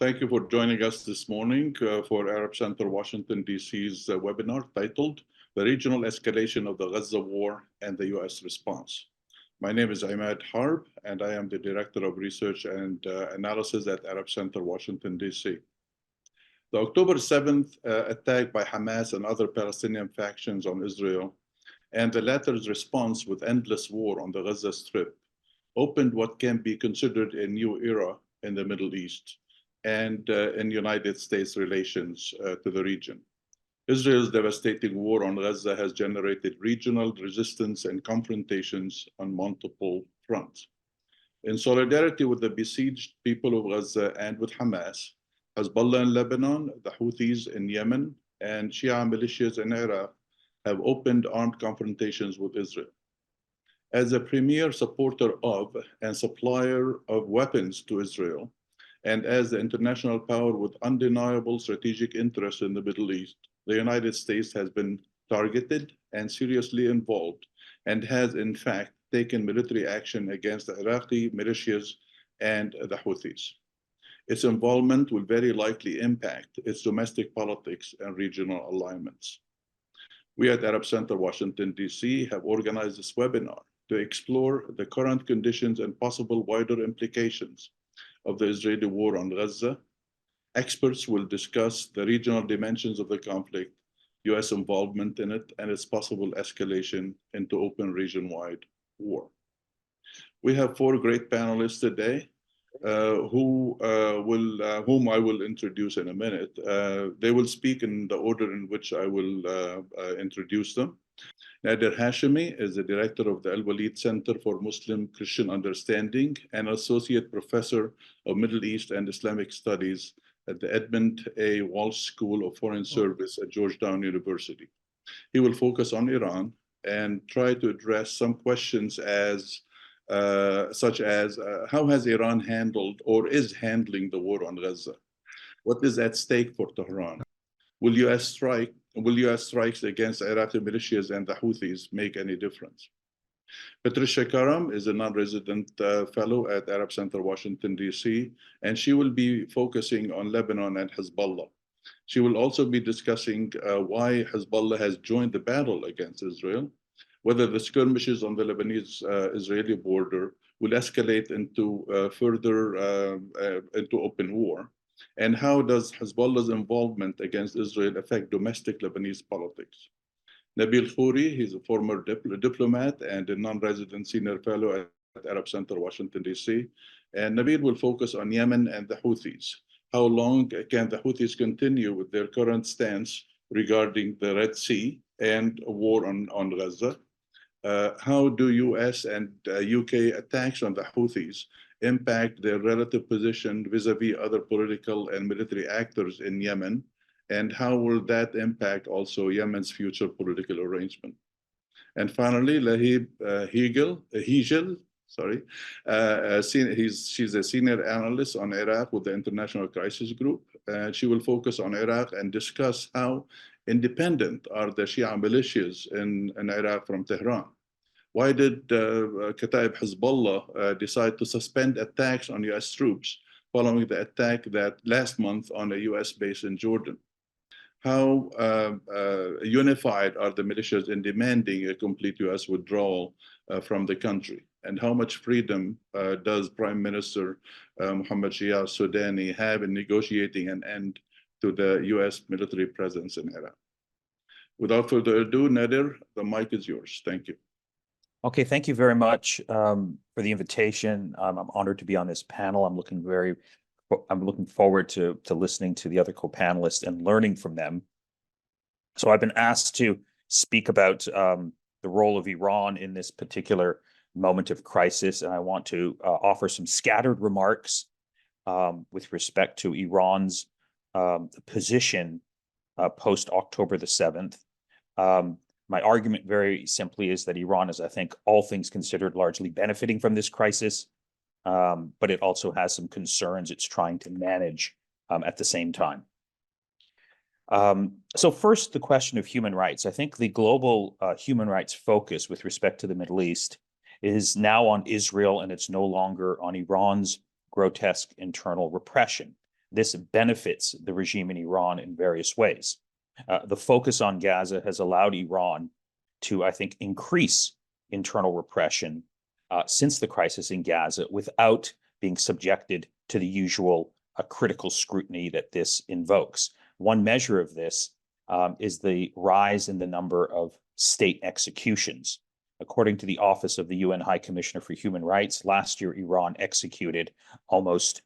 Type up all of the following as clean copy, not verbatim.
Thank you for joining us this morning for Arab Center Washington, D.C.'s webinar titled The Regional Escalation of the Gaza War and the U.S. Response. My name is Imad Harb, and I am the Director of Research and Analysis at Arab Center Washington, D.C. The October 7th attack by Hamas and other Palestinian factions on Israel, and the latter's response with endless war on the Gaza Strip, opened what can be considered a new era in the Middle East and in United States relations to the region. Israel's devastating war on Gaza has generated regional resistance and confrontations on multiple fronts. In solidarity with the besieged people of Gaza and with Hamas, Hezbollah in Lebanon, the Houthis in Yemen, and Shia militias in Iraq have opened armed confrontations with Israel. As a premier supporter of and supplier of weapons to Israel, and as the international power with undeniable strategic interest in the Middle East, the United States has been targeted and seriously involved, and has in fact taken military action against the Iraqi militias and the Houthis. Its involvement will very likely impact its domestic politics and regional alignments. We at Arab Center Washington, D.C. have organized this webinar to explore the current conditions and possible wider implications of the Israeli war on Gaza. Experts will discuss the regional dimensions of the conflict, U.S. involvement in it, and its possible escalation into open region-wide war. We have four great panelists today whom I will introduce in a minute. They will speak in the order in which I will introduce them. Nader Hashemi is the director of the Alwaleed Center for Muslim-Christian Understanding and associate professor of Middle East and Islamic Studies at the Edmund A. Walsh School of Foreign Service at Georgetown University. He will focus on Iran and try to address some questions such as how has Iran handled or is handling the war on Gaza? What is at stake for Tehran? Will U.S. strikes against Iraqi militias and the Houthis make any difference? Patricia Karam is a non-resident fellow at Arab Center Washington, D.C., and she will be focusing on Lebanon and Hezbollah. She will also be discussing why Hezbollah has joined the battle against Israel, whether the skirmishes on the Lebanese-Israeli border will escalate into into open war, and how does Hezbollah's involvement against Israel affect domestic Lebanese politics? Nabeel Khoury, he's a former diplomat and a non-resident senior fellow at Arab Center, Washington, D.C. And Nabeel will focus on Yemen and the Houthis. How long can the Houthis continue with their current stance regarding the Red Sea and a war on Gaza? How do U.S. and U.K. attacks on the Houthis impact their relative position vis-a-vis other political and military actors in Yemen? And how will that impact also Yemen's future political arrangement? And finally, Lahib Higel, she's a senior analyst on Iraq with the International Crisis Group. She will focus on Iraq and discuss how independent are the Shia militias in Iraq from Tehran. Why did Kataib Hezbollah decide to suspend attacks on U.S. troops following the attack that last month on a U.S. base in Jordan? How unified are the militias in demanding a complete U.S. withdrawal from the country? And how much freedom does Prime Minister Mohammed Shia Sudani have in negotiating an end to the U.S. military presence in Iraq? Without further ado, Nader, the mic is yours. Thank you. Okay, thank you very much for the invitation. I'm honored to be on this panel. I'm looking forward to listening to the other co-panelists and learning from them. So I've been asked to speak about the role of Iran in this particular moment of crisis, and I want to offer some scattered remarks with respect to Iran's position post-October the 7th. My argument very simply is that Iran is, I think, all things considered, largely benefiting from this crisis, but it also has some concerns it's trying to manage at the same time. So first, the question of human rights. I think the global human rights focus with respect to the Middle East is now on Israel, and it's no longer on Iran's grotesque internal repression. this benefits the regime in Iran in various ways. The focus on Gaza has allowed Iran to, I think, increase internal repression since the crisis in Gaza without being subjected to the usual critical scrutiny that this invokes. One measure of this is the rise in the number of state executions. According to the Office of the UN High Commissioner for Human Rights, last year Iran executed almost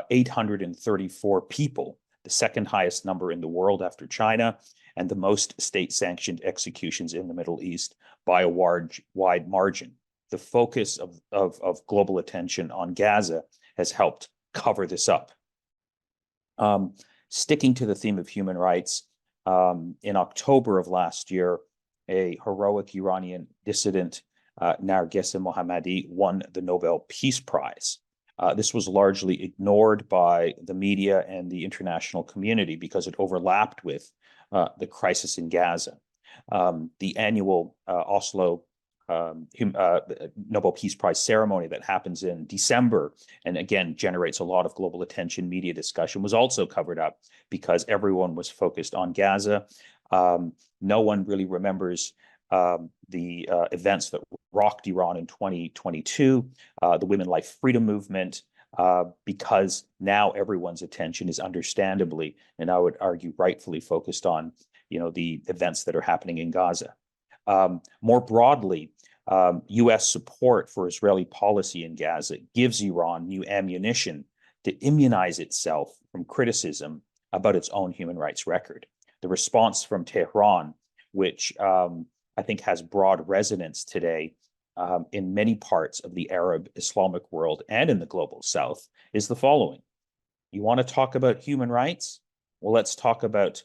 834 people, the second highest number in the world after China, and the most state-sanctioned executions in the Middle East by a wide margin. The focus of global attention on Gaza has helped cover this up. Sticking to the theme of human rights, in October of last year, a heroic Iranian dissident, Narges Mohammadi, won the Nobel Peace Prize. This was largely ignored by the media and the international community because it overlapped with the crisis in Gaza. The annual Oslo Nobel Peace Prize ceremony that happens in December, and again generates a lot of global attention, media discussion, was also covered up because everyone was focused on Gaza. No one really remembers the events that rocked Iran in 2022, the Women Life Freedom Movement, because now everyone's attention is understandably, and I would argue rightfully, focused on, the events that are happening in Gaza. More broadly, U.S. support for Israeli policy in Gaza gives Iran new ammunition to immunize itself from criticism about its own human rights record. The response from Tehran, which I think has broad resonance today in many parts of the Arab Islamic world and in the global South, is the following. You want to talk about human rights? Well, let's talk about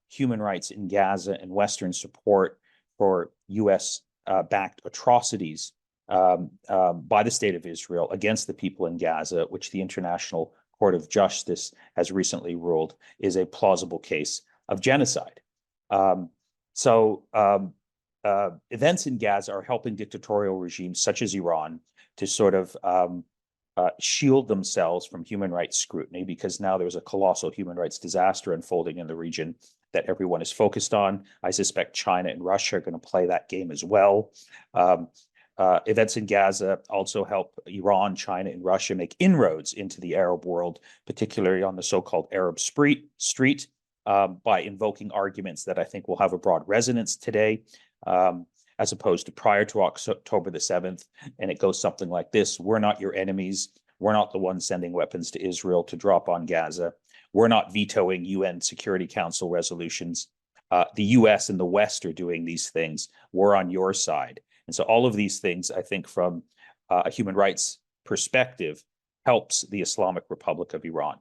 human rights in Gaza and Western support for U.S.-backed atrocities by the State of Israel against the people in Gaza, which the International Court of Justice has recently ruled is a plausible case of genocide. Events in Gaza are helping dictatorial regimes such as Iran to sort of shield themselves from human rights scrutiny, because now there's a colossal human rights disaster unfolding in the region that everyone is focused on. I suspect China and Russia are going to play that game as well. Events in Gaza also help Iran, China, and Russia make inroads into the Arab world, particularly on the so-called Arab street, by invoking arguments that I think will have a broad resonance today, as opposed to prior to October the 7th. And it goes something like this: we're not your enemies. We're not the ones sending weapons to Israel to drop on Gaza. We're not vetoing UN Security Council resolutions. The US and the West are doing these things. We're on your side. And so all of these things, I think, from a human rights perspective, helps the Islamic Republic of Iran.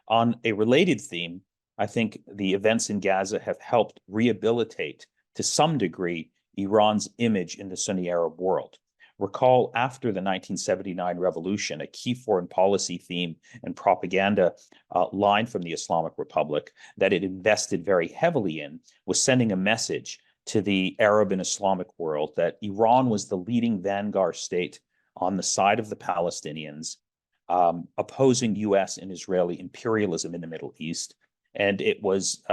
On a related theme, I think the events in Gaza have helped rehabilitate, to some degree, Iran's image in the Sunni Arab world. Recall, after the 1979 revolution, a key foreign policy theme and propaganda line from the Islamic Republic that it invested very heavily in was sending a message to the Arab and Islamic world that Iran was the leading vanguard state on the side of the Palestinians, opposing US and Israeli imperialism in the Middle East. And it was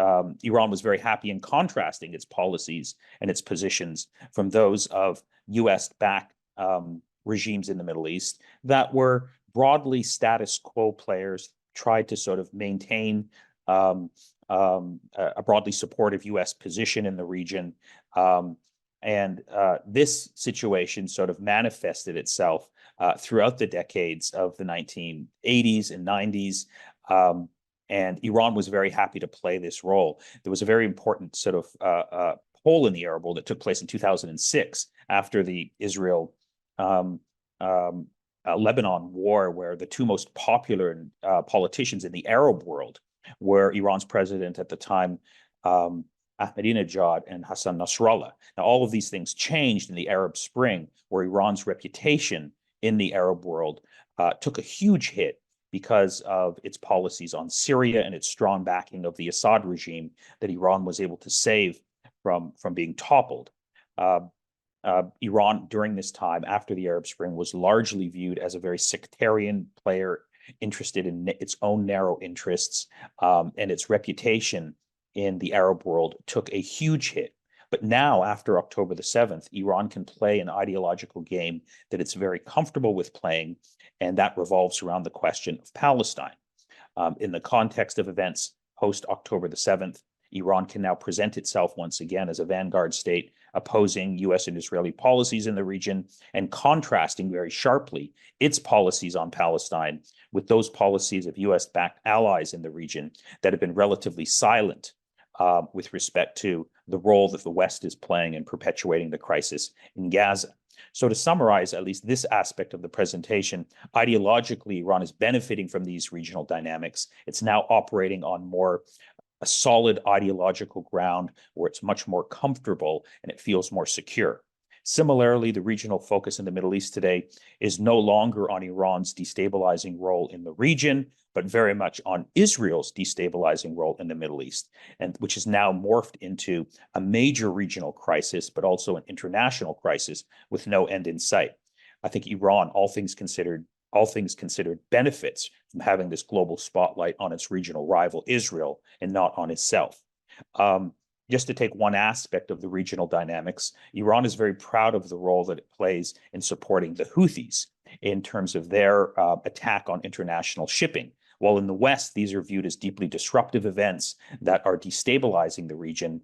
Iran was very happy in contrasting its policies and its positions from those of US-backed regimes in the Middle East that were broadly status quo players, tried to sort of maintain a broadly supportive US position in the region. This situation sort of manifested itself throughout the decades of the 1980s and 90s. And Iran was very happy to play this role. There was a very important sort of poll in the Arab world that took place in 2006 after the Israel-Lebanon war, where the two most popular politicians in the Arab world were Iran's president at the time, Ahmadinejad, and Hassan Nasrallah. Now, all of these things changed in the Arab Spring, where Iran's reputation in the Arab world took a huge hit because of its policies on Syria and its strong backing of the Assad regime that Iran was able to save from being toppled. Iran, during this time, after the Arab Spring, was largely viewed as a very sectarian player interested in its own narrow interests, and its reputation in the Arab world took a huge hit. But now, after October the 7th, Iran can play an ideological game that it's very comfortable with playing, and that revolves around the question of Palestine. In the context of events post-October the 7th, Iran can now present itself once again as a vanguard state, opposing US and Israeli policies in the region and contrasting very sharply its policies on Palestine with those policies of US-backed allies in the region that have been relatively silent with respect to the role that the West is playing in perpetuating the crisis in Gaza. So to summarize at least this aspect of the presentation, ideologically, Iran is benefiting from these regional dynamics. It's now operating on more a solid ideological ground where it's much more comfortable and it feels more secure. Similarly, the regional focus in the Middle East today is no longer on Iran's destabilizing role in the region, but very much on Israel's destabilizing role in the Middle East, and which is now morphed into a major regional crisis, but also an international crisis with no end in sight. I think Iran, all things considered, benefits from having this global spotlight on its regional rival, Israel, and not on itself. Just to take one aspect of the regional dynamics, Iran is very proud of the role that it plays in supporting the Houthis in terms of their attack on international shipping. While in the West, these are viewed as deeply disruptive events that are destabilizing the region,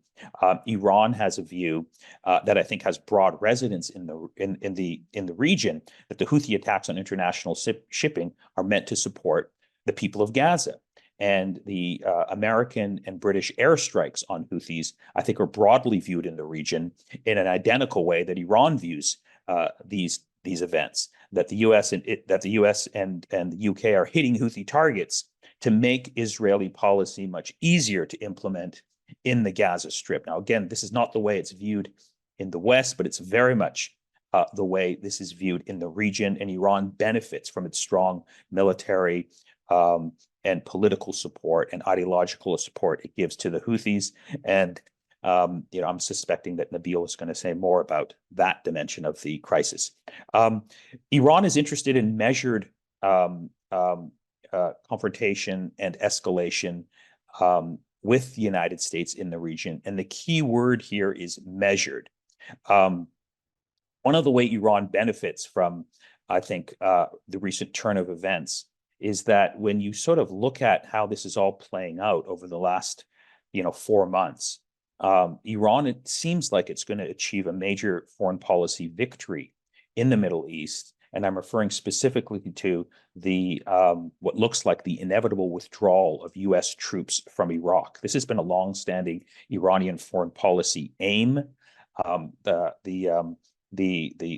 Iran has a view that I think has broad resonance in the region, that the Houthi attacks on international shipping are meant to support the people of Gaza. And the American and British airstrikes on Houthis, I think, are broadly viewed in the region in an identical way that Iran views these events. That the U.S. and the UK are hitting Houthi targets to make Israeli policy much easier to implement in the Gaza Strip. Now, again, this is not the way it's viewed in the West, but it's very much the way this is viewed in the region. And Iran benefits from its strong military and political support and ideological support it gives to the Houthis. And I'm suspecting that Nabeel is going to say more about that dimension of the crisis. Iran is interested in measured confrontation and escalation with the United States in the region. And the key word here is measured. One of the ways Iran benefits from, I think, the recent turn of events is that when you sort of look at how this is all playing out over the last, 4 months, Iran, it seems like it's going to achieve a major foreign policy victory in the Middle East. And I'm referring specifically to the what looks like the inevitable withdrawal of U.S. troops from Iraq. This has been a longstanding Iranian foreign policy aim. The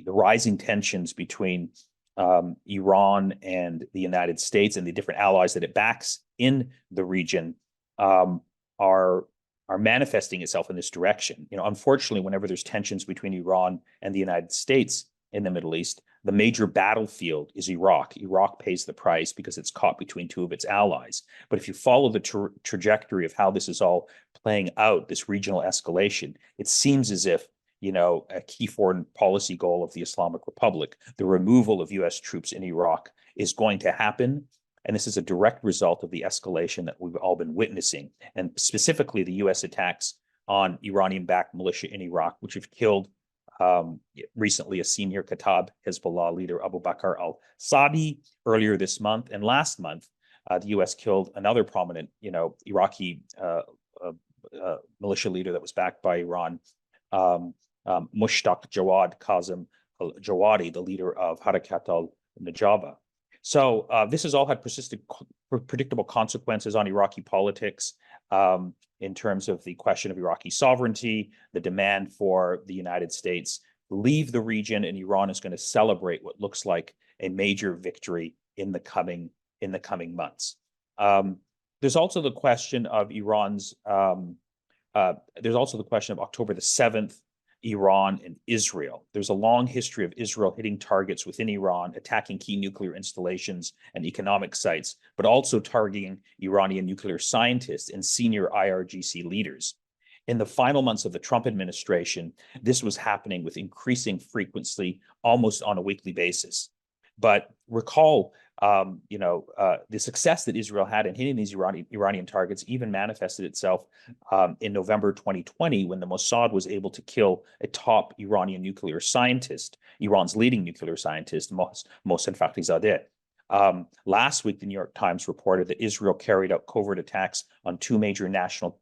rising tensions between Iran and the United States and the different allies that it backs in the region are manifesting itself in this direction. Unfortunately, whenever there's tensions between Iran and the United States in the Middle East, the major battlefield is Iraq. Iraq pays the price because it's caught between two of its allies. But if you follow the trajectory of how this is all playing out, this regional escalation, it seems as if a key foreign policy goal of the Islamic Republic, the removal of U.S. troops in Iraq, is going to happen. And this is a direct result of the escalation that we've all been witnessing, and specifically the U.S. attacks on Iranian-backed militia in Iraq, which have killed recently a senior Kataib Hezbollah leader, Abu Bakr al-Sadi, earlier this month. And last month, the U.S. killed another prominent, Iraqi militia leader that was backed by Iran, Mushtaq Jawad Kazem al-Jawadi, the leader of Harakat al-Najaba. So this has all had predictable consequences on Iraqi politics in terms of the question of Iraqi sovereignty, the demand for the United States leave the region, and Iran is going to celebrate what looks like a major victory in the coming months. There's also the question of there's also the question of October the 7th, Iran and Israel. There's a long history of Israel hitting targets within Iran, attacking key nuclear installations and economic sites, but also targeting Iranian nuclear scientists and senior IRGC leaders. In the final months of the Trump administration, this was happening with increasing frequency, almost on a weekly basis. But recall the success that Israel had in hitting these Iranian targets even manifested itself in November 2020 when the Mossad was able to kill a top Iranian nuclear scientist, Iran's leading nuclear scientist, Mohsen Fakhrizadeh. Last week, the New York Times reported that Israel carried out covert attacks on two major natural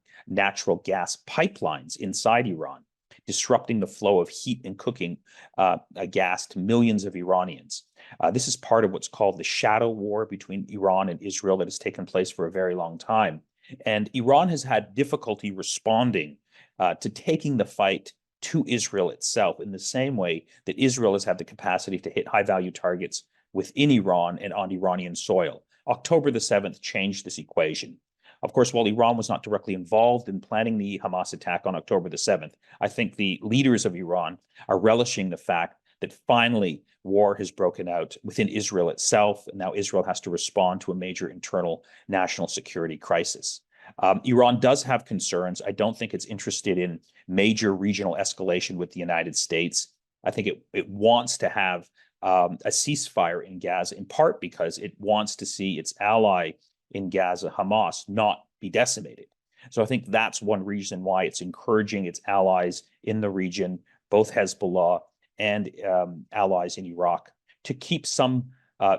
gas pipelines inside Iran, disrupting the flow of heat and cooking gas to millions of Iranians. This is part of what's called the shadow war between Iran and Israel that has taken place for a very long time. And Iran has had difficulty responding to taking the fight to Israel itself in the same way that Israel has had the capacity to hit high-value targets within Iran and on Iranian soil. October the 7th changed this equation. Of course, while Iran was not directly involved in planning the Hamas attack on October the 7th, I think the leaders of Iran are relishing the fact that finally war has broken out within Israel itself, and now Israel has to respond to a major internal national security crisis. Iran does have concerns. I don't think it's interested in major regional escalation with the United States. I think it wants to have a ceasefire in Gaza, in part because it wants to see its ally in Gaza, Hamas, not be decimated. So I think that's one reason why it's encouraging its allies in the region, both Hezbollah and allies in Iraq, to keep some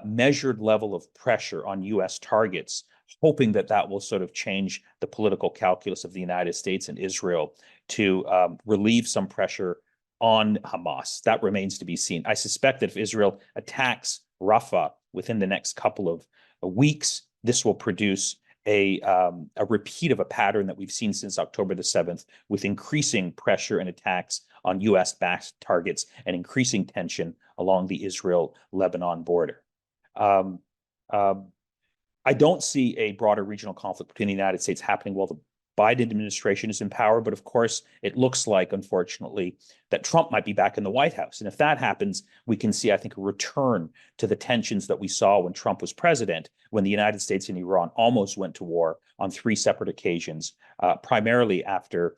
measured level of pressure on U.S. targets, hoping that that will sort of change the political calculus of the United States and Israel to relieve some pressure on Hamas. That remains to be seen. I suspect that if Israel attacks Rafah within the next couple of weeks, this will produce a repeat of a pattern that we've seen since October the 7th, with increasing pressure and attacks on U.S.-backed targets and increasing tension along the Israel-Lebanon border. I don't see a broader regional conflict between the United States happening while the Biden administration is in power, but of course, it looks like, unfortunately, that Trump might be back in the White House. And if that happens, we can see, I think, a return to the tensions that we saw when Trump was president, when the United States and Iran almost went to war on 3 separate occasions, primarily after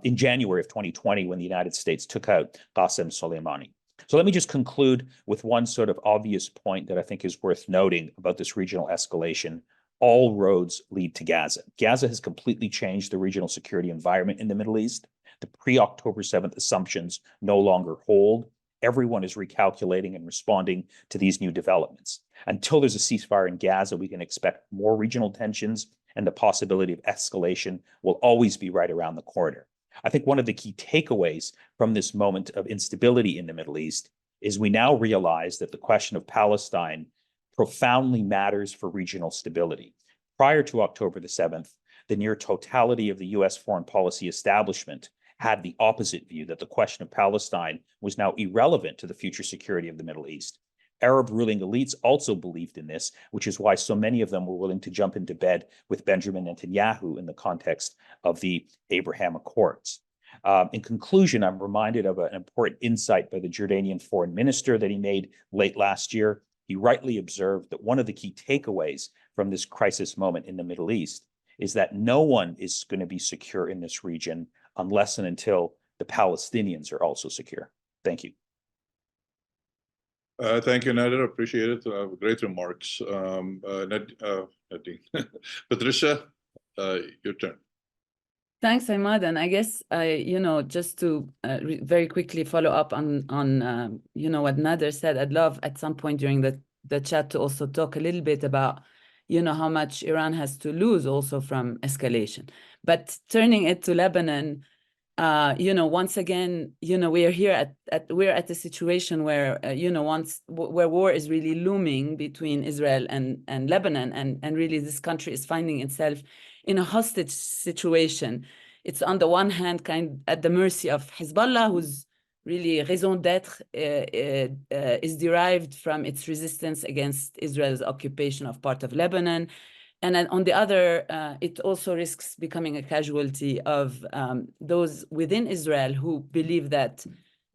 in January of 2020, when the United States took out Qasem Soleimani. So let me just conclude with one sort of obvious point that I think is worth noting about this regional escalation. All roads lead to Gaza. Gaza has completely changed the regional security environment in the Middle East. The pre-October 7th assumptions no longer hold. Everyone is recalculating and responding to these new developments. Until there's a ceasefire in Gaza, we can expect more regional tensions, and the possibility of escalation will always be right around the corner. I think one of the key takeaways from this moment of instability in the Middle East is we now realize that the question of Palestine profoundly matters for regional stability. Prior to October the 7th, the near totality of the U.S. foreign policy establishment had the opposite view, that the question of Palestine was now irrelevant to the future security of the Middle East. Arab ruling elites also believed in this, which is why so many of them were willing to jump into bed with Benjamin Netanyahu in the context of the Abraham Accords. In conclusion, I'm reminded of an important insight by the Jordanian foreign minister that he made late last year. He rightly observed that one of the key takeaways from this crisis moment in the Middle East is that no one is going to be secure in this region unless and until the Palestinians are also secure. Thank you. Thank you, Nader. Appreciate it. Great remarks. Patricia, your turn. Thanks, Imad. And I guess, just to very quickly follow up on what Nader said, I'd love at some point during the chat to also talk a little bit about, how much Iran has to lose also from escalation. But turning it to Lebanon, once again, we are here we're at a situation where, where war is really looming between Israel and Lebanon, and really this country is finding itself in a hostage situation. It's on the one hand at the mercy of Hezbollah, whose really raison d'etre is derived from its resistance against Israel's occupation of part of Lebanon. And then on the other, it also risks becoming a casualty of those within Israel who believe that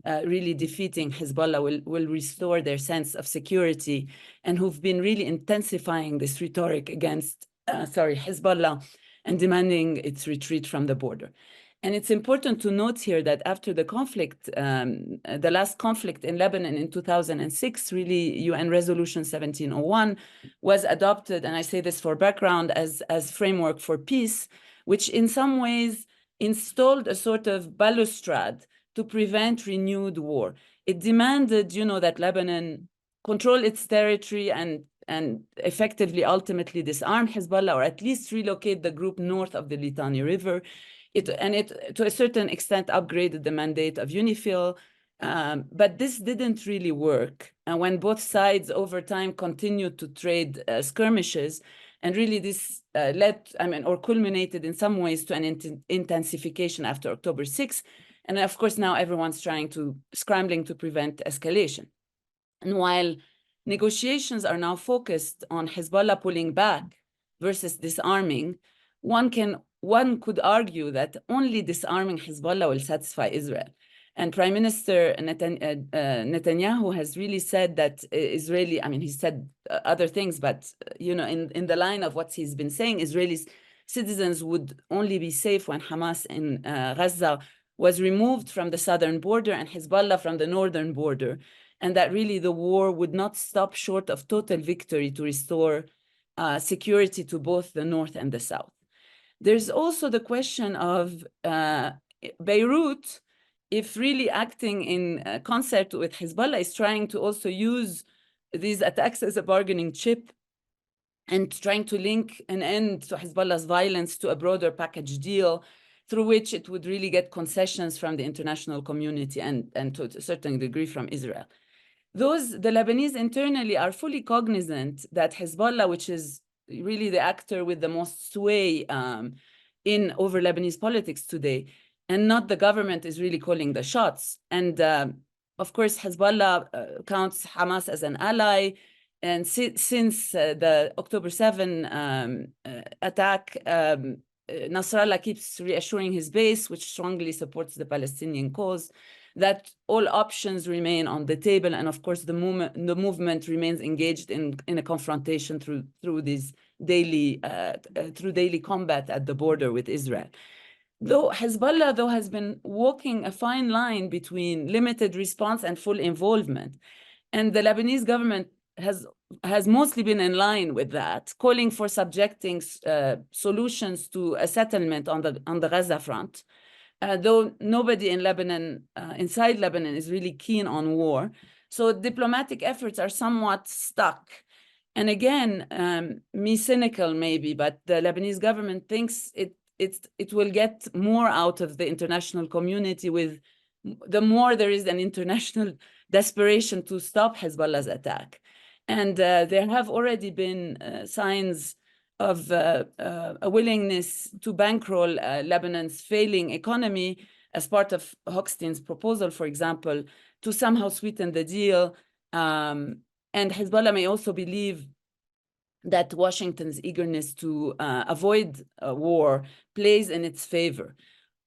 really defeating Hezbollah will restore their sense of security, and who've been really intensifying this rhetoric against Hezbollah and demanding its retreat from the border. And it's important to note here that after the conflict, the last conflict in Lebanon in 2006, really UN Resolution 1701 was adopted, and I say this for background, as framework for peace, which in some ways installed a sort of balustrade to prevent renewed war. It demanded, that Lebanon control its territory and effectively, ultimately disarm Hezbollah, or at least relocate the group north of the Litani River. It, to a certain extent, upgraded the mandate of UNIFIL, but this didn't really work. And when both sides over time continued to trade skirmishes, and really this or culminated in some ways to an intensification after October 6th. And of course, now everyone's scrambling to prevent escalation. And while negotiations are now focused on Hezbollah pulling back versus disarming, one could argue that only disarming Hezbollah will satisfy Israel. And Prime Minister Netanyahu has really said that he said other things, but in the line of what he's been saying, Israeli citizens would only be safe when Hamas in Gaza was removed from the southern border and Hezbollah from the northern border, and that really the war would not stop short of total victory to restore security to both the north and the south. There's also the question of Beirut, if really acting in concert with Hezbollah, is trying to also use these attacks as a bargaining chip and trying to link an end to Hezbollah's violence to a broader package deal through which it would really get concessions from the international community and to a certain degree from Israel. The Lebanese internally are fully cognizant that Hezbollah, which is really the actor with the most sway over Lebanese politics today, and not the government, is really calling the shots. And of course, Hezbollah counts Hamas as an ally. And since the October 7 attack, Nasrallah keeps reassuring his base, which strongly supports the Palestinian cause, that all options remain on the table. And of course, the movement remains engaged in a confrontation through daily combat at the border with Israel. Though Hezbollah has been walking a fine line between limited response and full involvement. And the Lebanese government has mostly been in line with that, calling for subjecting solutions to a settlement on the Gaza front. Though nobody in Lebanon, inside Lebanon, is really keen on war. So diplomatic efforts are somewhat stuck. And again, me cynical maybe, but the Lebanese government thinks it will get more out of the international community with the more there is an international desperation to stop Hezbollah's attack. And there have already been signs of a willingness to bankroll Lebanon's failing economy as part of Hochstein's proposal, for example, to somehow sweeten the deal. And Hezbollah may also believe that Washington's eagerness to avoid war plays in its favor.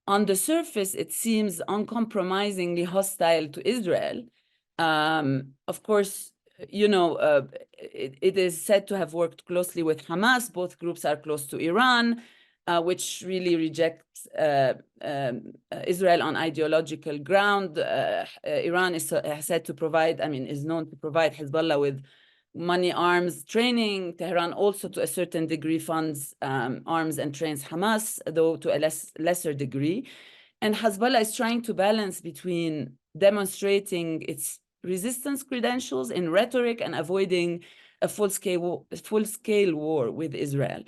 On the surface, it seems uncompromisingly hostile to Israel. Of course, it is said to have worked closely with Hamas. Both groups are close to Iran, which really rejects Israel on ideological ground. Iran is said to provide, is known to provide Hezbollah with money, arms, training. Tehran also, to a certain degree, funds arms and trains Hamas, though to a lesser degree. And Hezbollah is trying to balance between demonstrating its resistance credentials in rhetoric and avoiding a full-scale war with Israel.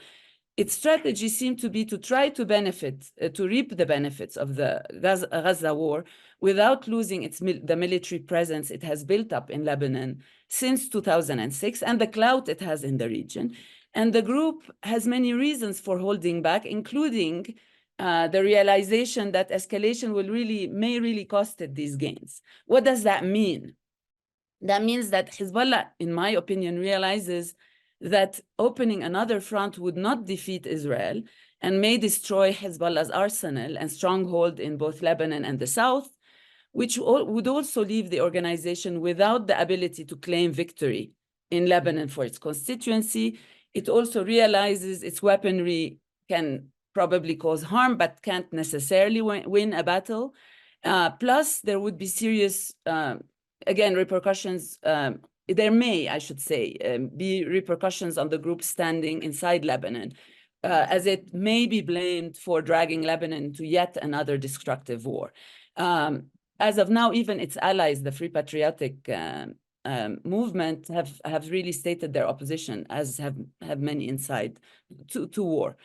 Its strategy seemed to be to try to reap the benefits of the Gaza war without losing the military presence it has built up in Lebanon since 2006 and the clout it has in the region. And the group has many reasons for holding back, including the realization that escalation may really cost it these gains. What does that mean? That means that Hezbollah, in my opinion, realizes that opening another front would not defeat Israel and may destroy Hezbollah's arsenal and stronghold in both Lebanon and the south, which would also leave the organization without the ability to claim victory in Lebanon for its constituency. It also realizes its weaponry can probably cause harm, but can't necessarily win a battle. Plus, there would be serious, again, repercussions. There may, I should say, be repercussions on the group standing inside Lebanon, as it may be blamed for dragging Lebanon to yet another destructive war. As of now, even its allies, the Free Patriotic movement, have really stated their opposition, as have many inside, to war.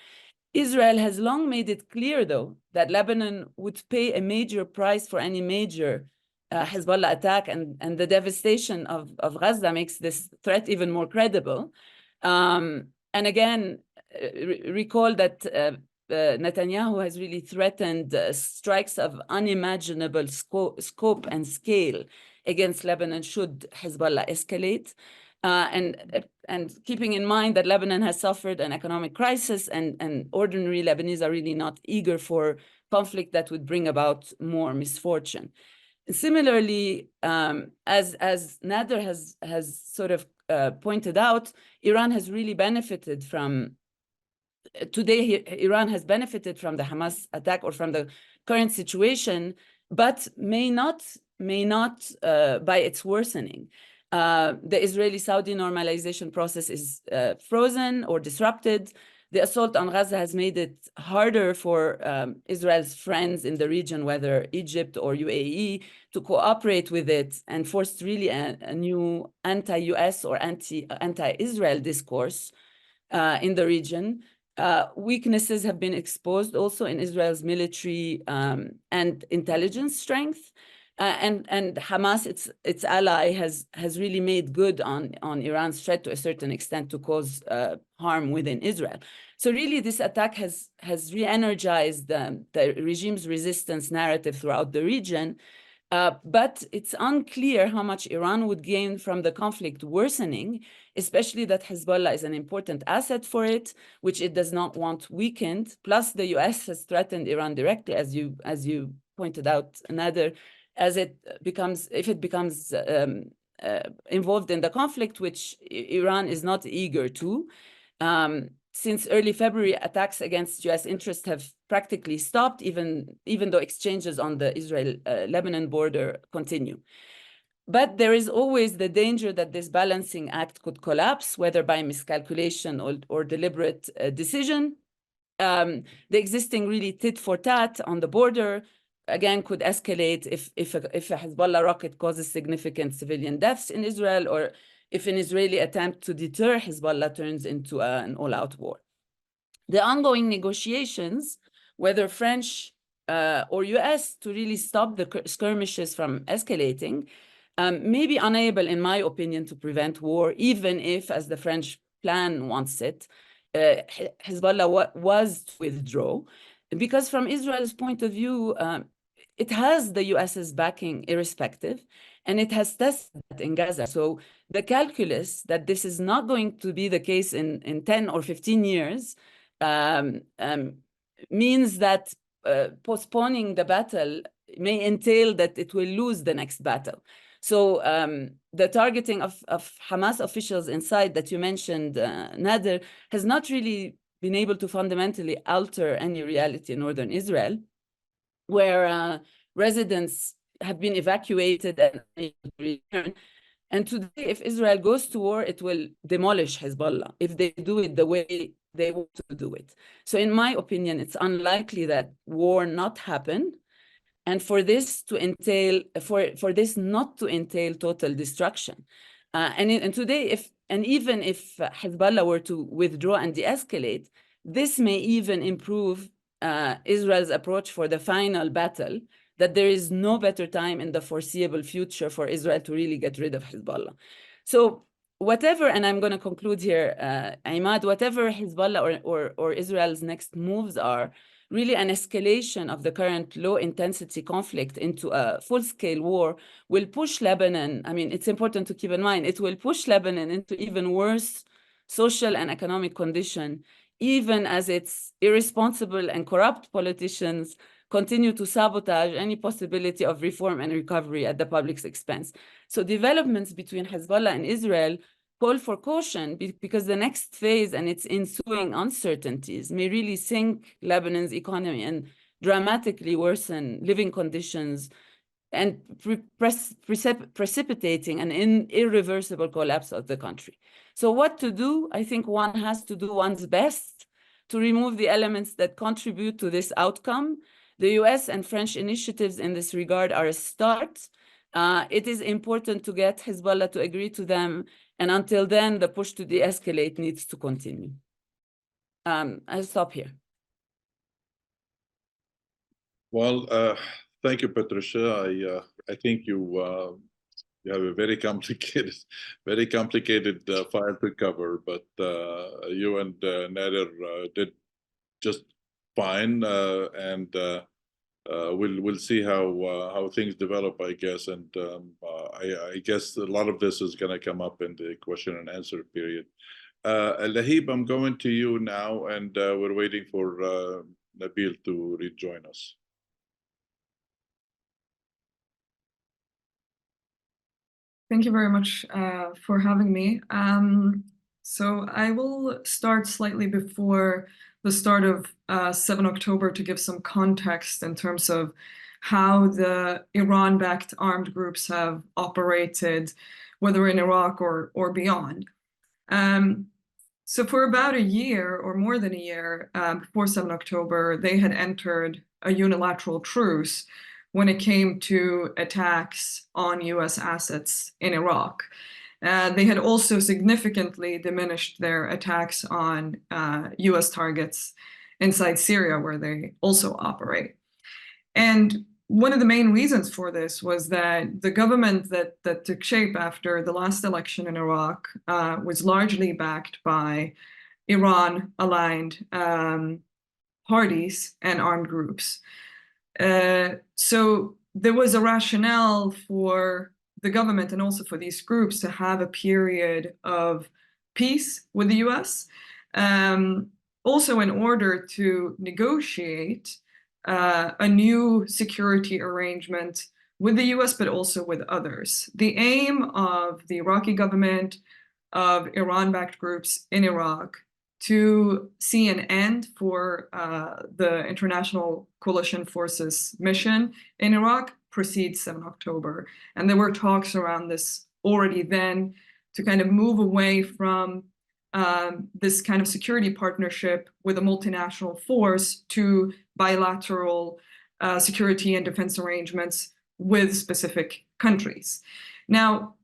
Israel has long made it clear, though, that Lebanon would pay a major price for any major Hezbollah attack, and the devastation of Gaza makes this threat even more credible. And again, recall that Netanyahu has really threatened strikes of unimaginable scope and scale against Lebanon should Hezbollah escalate. And keeping in mind that Lebanon has suffered an economic crisis, and ordinary Lebanese are really not eager for conflict that would bring about more misfortune. Similarly, as Nader has sort of pointed out, Iran has really benefited from, today Iran has benefited from the Hamas attack or from the current situation, but may not by its worsening. The Israeli-Saudi normalization process is frozen or disrupted. The assault on Gaza has made it harder for Israel's friends in the region, whether Egypt or UAE, to cooperate with it, and forced really a new anti-US or anti-Israel discourse in the region. Weaknesses have been exposed also in Israel's military and intelligence strength. And Hamas, its ally, has really made good on Iran's threat to a certain extent to cause harm within Israel. So really, this attack has re-energized the regime's resistance narrative throughout the region. But it's unclear how much Iran would gain from the conflict worsening, especially that Hezbollah is an important asset for it, which it does not want weakened. Plus, the US has threatened Iran directly, as you pointed out, Nader, if it becomes involved in the conflict, which Iran is not eager to. Since early February, attacks against US interests have practically stopped, even though exchanges on the Israel-Lebanon border continue. But there is always the danger that this balancing act could collapse, whether by miscalculation or deliberate decision. The existing really tit for tat on the border, again, could escalate if a Hezbollah rocket causes significant civilian deaths in Israel, or if an Israeli attempt to deter Hezbollah turns into an all-out war. The ongoing negotiations, whether French or US, to really stop the skirmishes from escalating, may be unable, in my opinion, to prevent war, even if, as the French plan wants it, Hezbollah was to withdraw. Because from Israel's point of view, it has the US's backing irrespective, and it has tested that in Gaza. So the calculus that this is not going to be the case in 10 or 15 years means that postponing the battle may entail that it will lose the next battle. So the targeting of Hamas officials inside that you mentioned, Nader, has not really been able to fundamentally alter any reality in northern Israel, where residents have been evacuated and return. And today, if Israel goes to war, it will demolish Hezbollah if they do it the way they want to do it. So in my opinion, it's unlikely that war not happen, and for this to entail, for this not to entail total destruction. And today, even if Hezbollah were to withdraw and de-escalate, this may even improve Israel's approach for the final battle, that there is no better time in the foreseeable future for Israel to really get rid of Hezbollah. So whatever, and I'm going to conclude here, Imad, whatever Hezbollah or Israel's next moves are, really an escalation of the current low-intensity conflict into a full-scale war will push Lebanon. I mean, it's important to keep in mind, it will push Lebanon into even worse social and economic condition, even as its irresponsible and corrupt politicians continue to sabotage any possibility of reform and recovery at the public's expense. So developments between Hezbollah and Israel call for caution because the next phase and its ensuing uncertainties may really sink Lebanon's economy and dramatically worsen living conditions and precipitating an irreversible collapse of the country. So what to do? I think one has to do one's best to remove the elements that contribute to this outcome. The US and French initiatives in this regard are a start. It is important to get Hezbollah to agree to them, and until then, the push to de-escalate needs to continue. I'll stop here. Well, thank you, Patricia. I think you have a very complicated file to cover, but you and Nader did just fine, and we'll see how things develop, I guess. And I guess a lot of this is going to come up in the question and answer period. Lahib, I'm going to you now, and we're waiting for Nabeel to rejoin us. Thank you very much for having me. So I will start slightly before the start of 7 October to give some context in terms of how the Iran-backed armed groups have operated, whether in Iraq or beyond. So for about a year or more than a year before 7 October, they had entered a unilateral truce when it came to attacks on US assets in Iraq. They had also significantly diminished their attacks on US targets inside Syria, where they also operate. And one of the main reasons for this was that the government that took shape after the last election in Iraq was largely backed by Iran-aligned parties and armed groups. So there was a rationale for the government and also for these groups to have a period of peace with the US, also in order to negotiate a new security arrangement with the US, but also with others. The aim of the Iraqi government, of Iran-backed groups in Iraq, to see an end for the International Coalition Forces mission in Iraq precedes 7 October. And there were talks around this already then to kind of move away from this kind of security partnership with a multinational force to bilateral security and defense arrangements with specific countries. Now,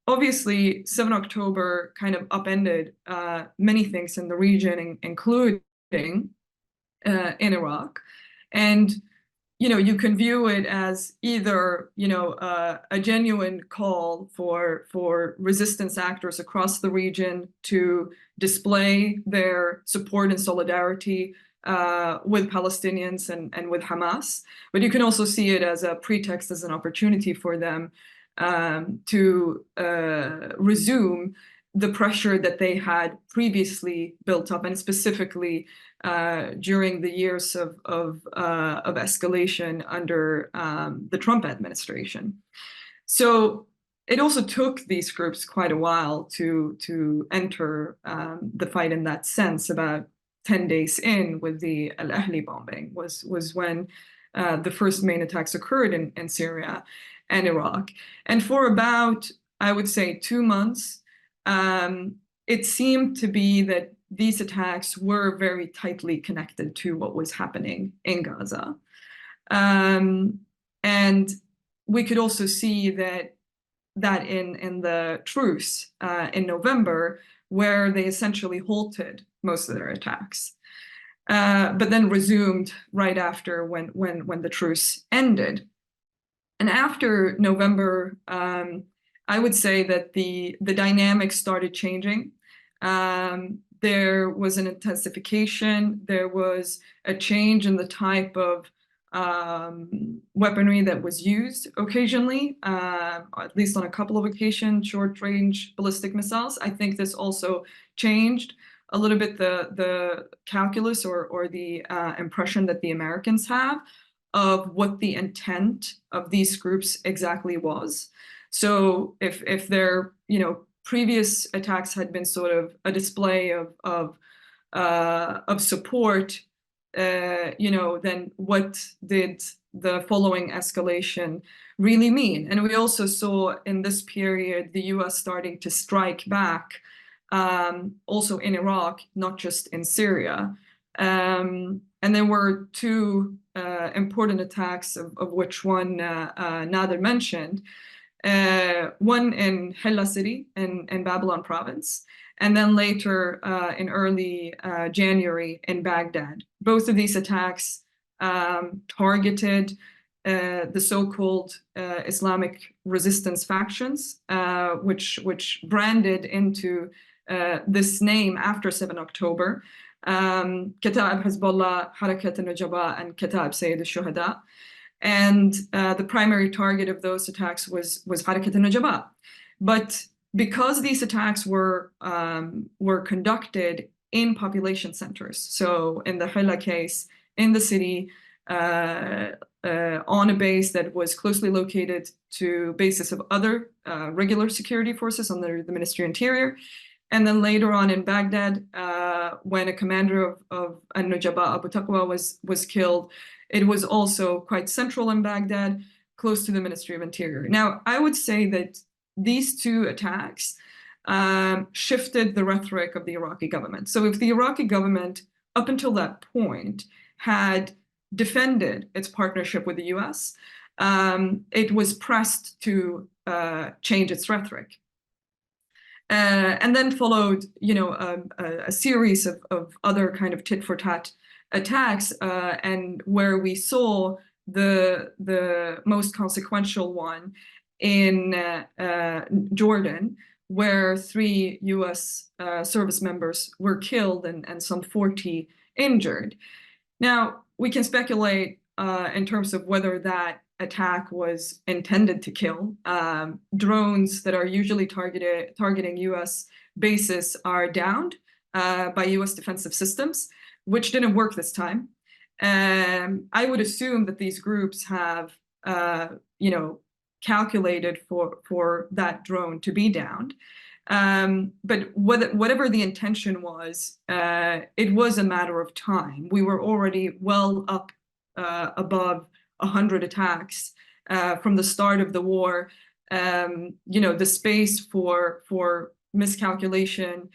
obviously, 7 October kind of upended many things in the region, including in Iraq. And, you know, you can view it as either, you know, a genuine call for resistance actors across the region to display their support and solidarity with Palestinians and with Hamas. But you can also see it as a pretext, as an opportunity for them to resume the pressure that they had previously built up, and specifically during the years of escalation under the Trump administration. So it also took these groups quite a while to enter the fight in that sense. About 10 days in, with the Al-Ahli bombing was when the first main attacks occurred in Syria and Iraq. And for about, I would say, 2 months, it seemed to be that these attacks were very tightly connected to what was happening in Gaza. And we could also see that in the truce in November, where they essentially halted most of their attacks, but then resumed right after when the truce ended. And after November, I would say that the dynamics started changing. There was an intensification. There was a change in the type of weaponry that was used occasionally, at least on a couple of occasions, short-range ballistic missiles. I think this also changed a little bit the calculus or the impression that the Americans have of what the intent of these groups exactly was. So if they're, you know, previous attacks had been sort of a display of support, then what did the following escalation really mean? And we also saw in this period the US starting to strike back, also in Iraq, not just in Syria. And there were two important attacks, of which one Nader mentioned. One in Hilla city in Babylon province, and then later in early January in Baghdad. Both of these attacks targeted the so-called Islamic resistance factions, which branded into this name after 7 October, Kataib Hezbollah, Harakat al-Nujaba, and Kataib Sayyid al-Shuhada. And the primary target of those attacks was Harakat al-Nujaba. But because these attacks were conducted in population centers, so in the Hilla case, in the city, on a base that was closely located to bases of other regular security forces under the Ministry of Interior, and then later on in Baghdad, when a commander of al-Nujaba, Abu Taqwa, was killed, it was also quite central in Baghdad, close to the Ministry of Interior. Now, I would say that these two attacks shifted the rhetoric of the Iraqi government. So if the Iraqi government, up until that point, had defended its partnership with the US, it was pressed to change its rhetoric. And then followed, a series of other kind of tit-for-tat attacks, and where we saw the most consequential one in Jordan, where 3 US service members were killed and some 40 injured. Now, we can speculate in terms of whether that attack was intended to kill. Drones that are usually targeting US bases are downed by US defensive systems, which didn't work this time. I would assume that these groups have, calculated for that drone to be downed. But whatever the intention was, it was a matter of time. We were already well up above 100 attacks from the start of the war. The space for miscalculation,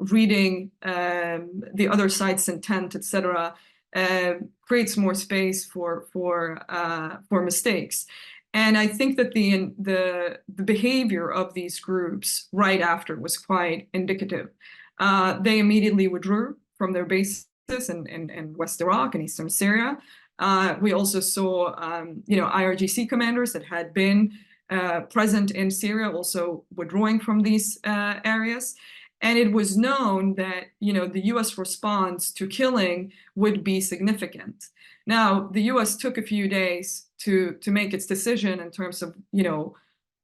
reading the other side's intent, etc., creates more space for mistakes. And I think that the behavior of these groups right after was quite indicative. They immediately withdrew from their bases in West Iraq and Eastern Syria. We also saw, IRGC commanders that had been present in Syria also withdrawing from these areas. And it was known that, the US response to killing would be significant. Now, the US took a few days to make its decision in terms of,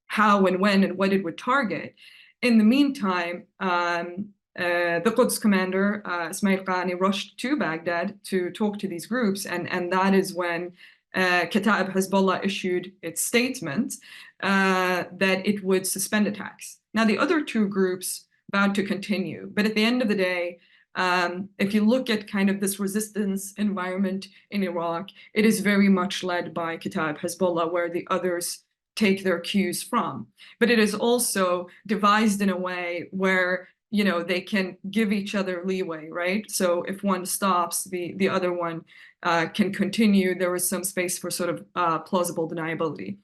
how and when and what it would target. In the meantime, the Quds commander, Ismail Qani, rushed to Baghdad to talk to these groups. And that is when Kataib Hezbollah issued its statement that it would suspend attacks. Now, the other two groups vowed to continue. But at the end of the day, if you look at kind of this resistance environment in Iraq, it is very much led by Kataib Hezbollah, where the others take their cues from. But it is also devised in a way where they can give each other leeway, right? So if one stops, the other one can continue. There was some space for sort of plausible deniability.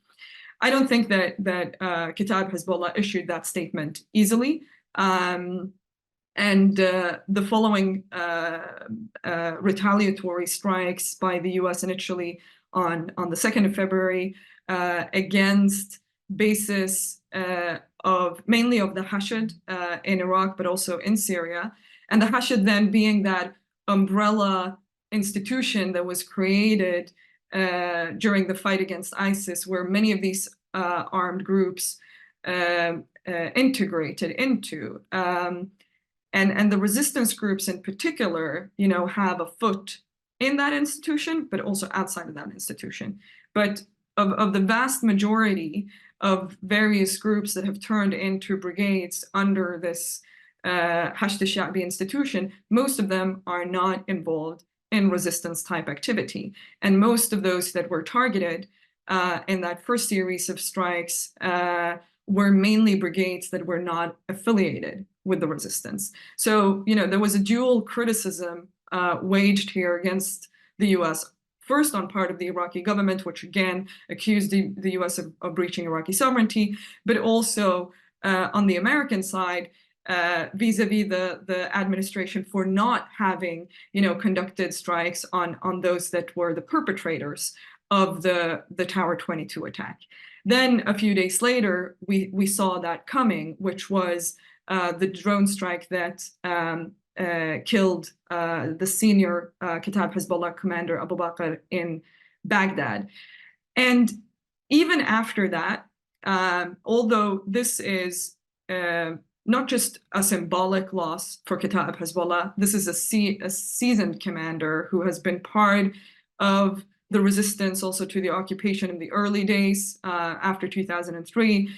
I don't think that Kataib Hezbollah issued that statement easily. And the following retaliatory strikes by the US initially on the 2nd of February against bases mainly of the Hashd in Iraq, but also in Syria. And the Hashd then being that umbrella institution that was created during the fight against ISIS, where many of these armed groups integrated into. And the resistance groups in particular, have a foot in that institution, but also outside of that institution. But of the vast majority of various groups that have turned into brigades under this Hashd al-Sha'bi institution, most of them are not involved in resistance type activity. And most of those that were targeted in that first series of strikes were mainly brigades that were not affiliated with the resistance. So, there was a dual criticism waged here against the US, first on part of the Iraqi government, which again accused the US of breaching Iraqi sovereignty, but also on the American side, vis-a-vis the administration for not having, conducted strikes on those that were the perpetrators of the Tower 22 attack. Then a few days later, we saw that coming, which was the drone strike that killed the senior Kata'ib Hezbollah commander Abu Bakr in Baghdad. And even after that, although this is not just a symbolic loss for Kata'ib Hezbollah, this is a seasoned commander who has been part of the resistance also to the occupation in the early days after 2003.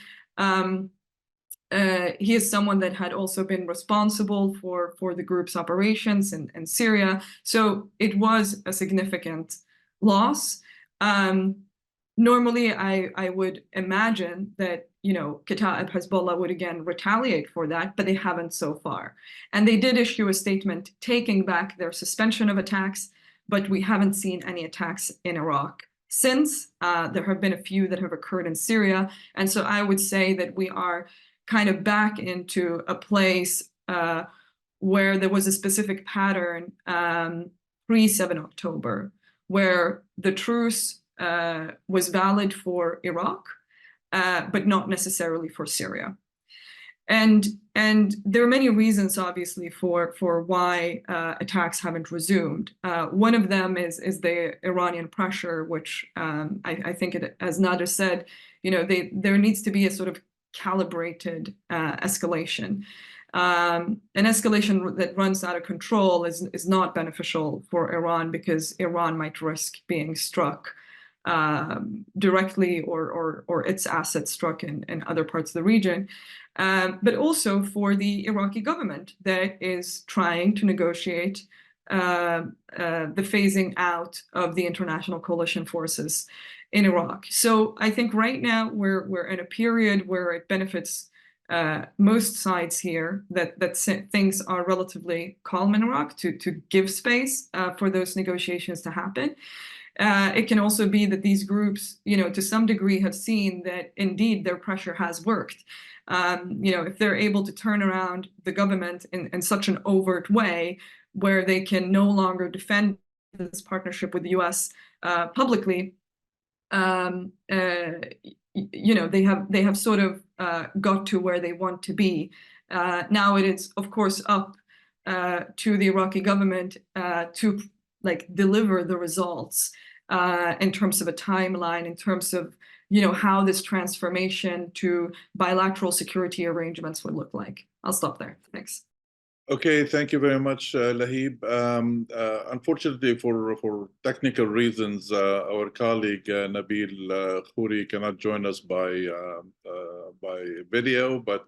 He is someone that had also been responsible for the group's operations in Syria. So it was a significant loss. Normally, I would imagine that, Kata'ib Hezbollah would again retaliate for that, but they haven't so far. And they did issue a statement taking back their suspension of attacks, but we haven't seen any attacks in Iraq since. There have been a few that have occurred in Syria. And so I would say that we are kind of back into a place where there was a specific pattern pre-7 October, where the truce was valid for Iraq, but not necessarily for Syria. And there are many reasons, obviously, for why attacks haven't resumed. One of them is the Iranian pressure, which I think, as Nader said, there needs to be a sort of calibrated escalation. An escalation that runs out of control is not beneficial for Iran, because Iran might risk being struck directly or its assets struck in other parts of the region, but also for the Iraqi government that is trying to negotiate the phasing out of the international coalition forces in Iraq. So I think right now we're in a period where it benefits most sides here that things are relatively calm in Iraq to give space for those negotiations to happen. It can also be that these groups, to some degree have seen that indeed their pressure has worked. If they're able to turn around the government in such an overt way where they can no longer defend this partnership with the US publicly, they have sort of got to where they want to be. Now it is, of course, up to the Iraqi government to deliver the results in terms of a timeline, in terms of how this transformation to bilateral security arrangements would look like. I'll stop there. Thanks. Okay, thank you very much, Lahib. Unfortunately, for technical reasons, our colleague Nabeel Khoury cannot join us by video, but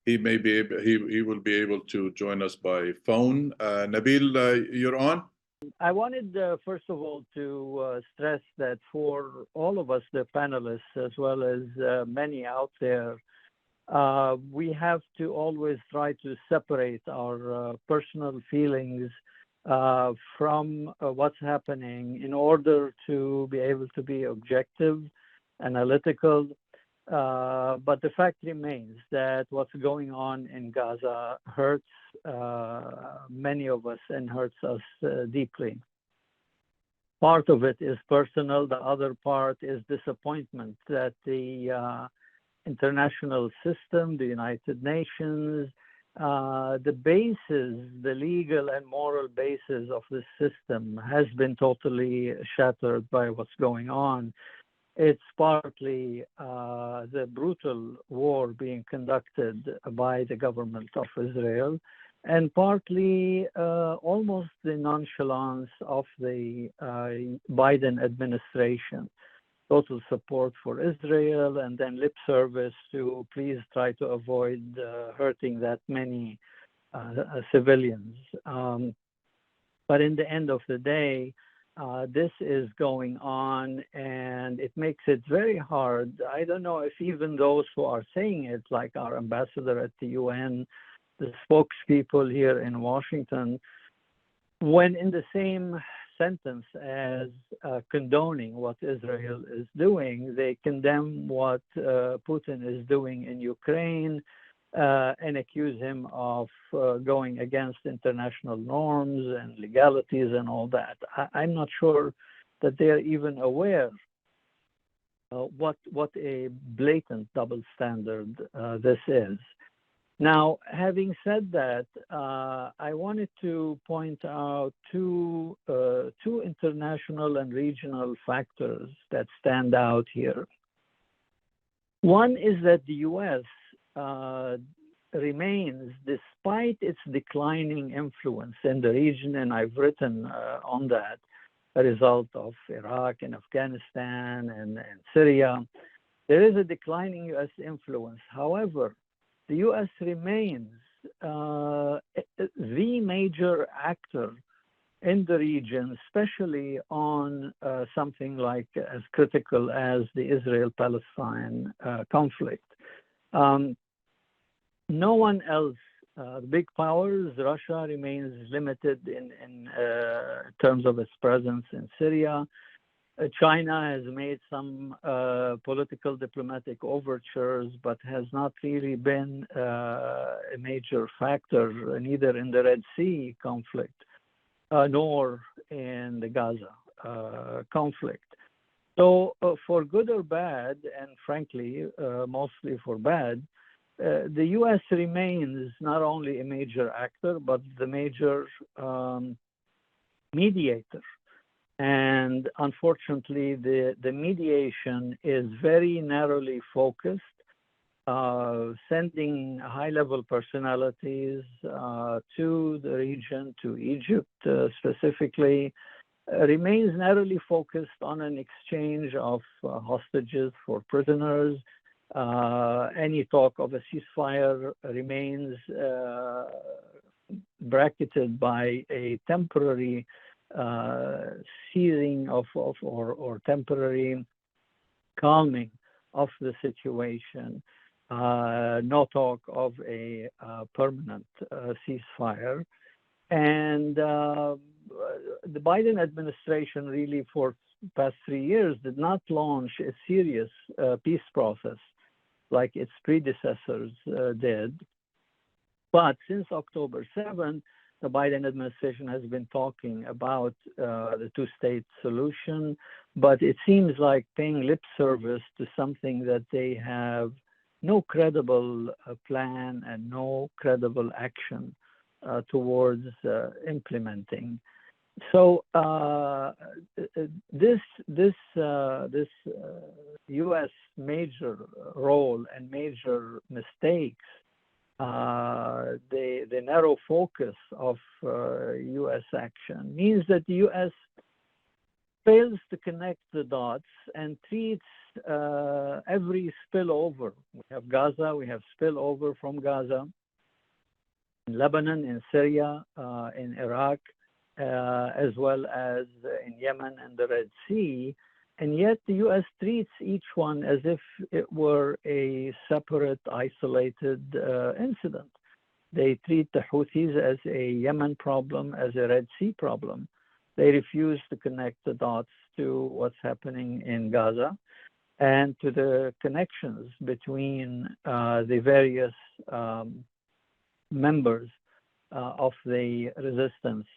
he will be able to join us by phone. Nabeel, you're on. I wanted, first of all, to stress that for all of us, the panelists, as well as many out there, we have to always try to separate our personal feelings from what's happening in order to be able to be objective, analytical. But the fact remains that what's going on in Gaza hurts many of us and hurts us deeply. Part of it is personal. The other part is disappointment that the international system, the United Nations, the basis, the legal and moral basis of the system has been totally shattered by what's going on. It's partly the brutal war being conducted by the government of Israel, and partly almost the nonchalance of the Biden administration. total support for Israel, and then lip service to please try to avoid hurting that many civilians. But in the end of the day, this is going on, and it makes it very hard. I don't know if even those who are saying it, like our ambassador at the UN, the spokespeople here in Washington, when in the same sentence as condoning what Israel is doing, they condemn what Putin is doing in Ukraine and accuse him of going against international norms and legalities and all that. I'm not sure that they're even aware what a blatant double standard this is. Now, having said that, I wanted to point out two international and regional factors that stand out here. One is that the U.S. remains, despite its declining influence in the region, and I've written on that, a result of Iraq and Afghanistan and Syria, there is a declining U.S. influence. However, the U.S. remains the major actor in the region, especially on something like as critical as the Israel-Palestine conflict. No one else, the big powers, Russia remains limited in terms of its presence in Syria. China has made some political diplomatic overtures, but has not really been a major factor, neither in the Red Sea conflict, nor in the Gaza conflict. So for good or bad, and frankly, mostly for bad, the U.S. remains not only a major actor, but the major mediator. And unfortunately, the mediation is very narrowly focused, sending high-level personalities to the region, to Egypt specifically, remains narrowly focused on an exchange of hostages for prisoners. Any talk of a ceasefire remains bracketed by a temporary ceasing of or temporary calming of the situation. No talk of a permanent ceasefire. And the Biden administration really for the past 3 years did not launch a serious peace process like its predecessors did. But since October 7, the Biden administration has been talking about the two-state solution, but it seems like paying lip service to something that they have no credible plan and no credible action towards implementing. So this U.S. major role and major mistakes, the narrow focus of U.S. action means that the U.S. fails to connect the dots and treats every spillover. We have Gaza, we have spillover from Gaza, in Lebanon, in Syria, in Iraq, as well as in Yemen and the Red Sea. And yet the U.S. treats each one as if it were a separate, isolated incident. They treat the Houthis as a Yemen problem, as a Red Sea problem. They refuse to connect the dots to what's happening in Gaza and to the connections between the various members of the resistance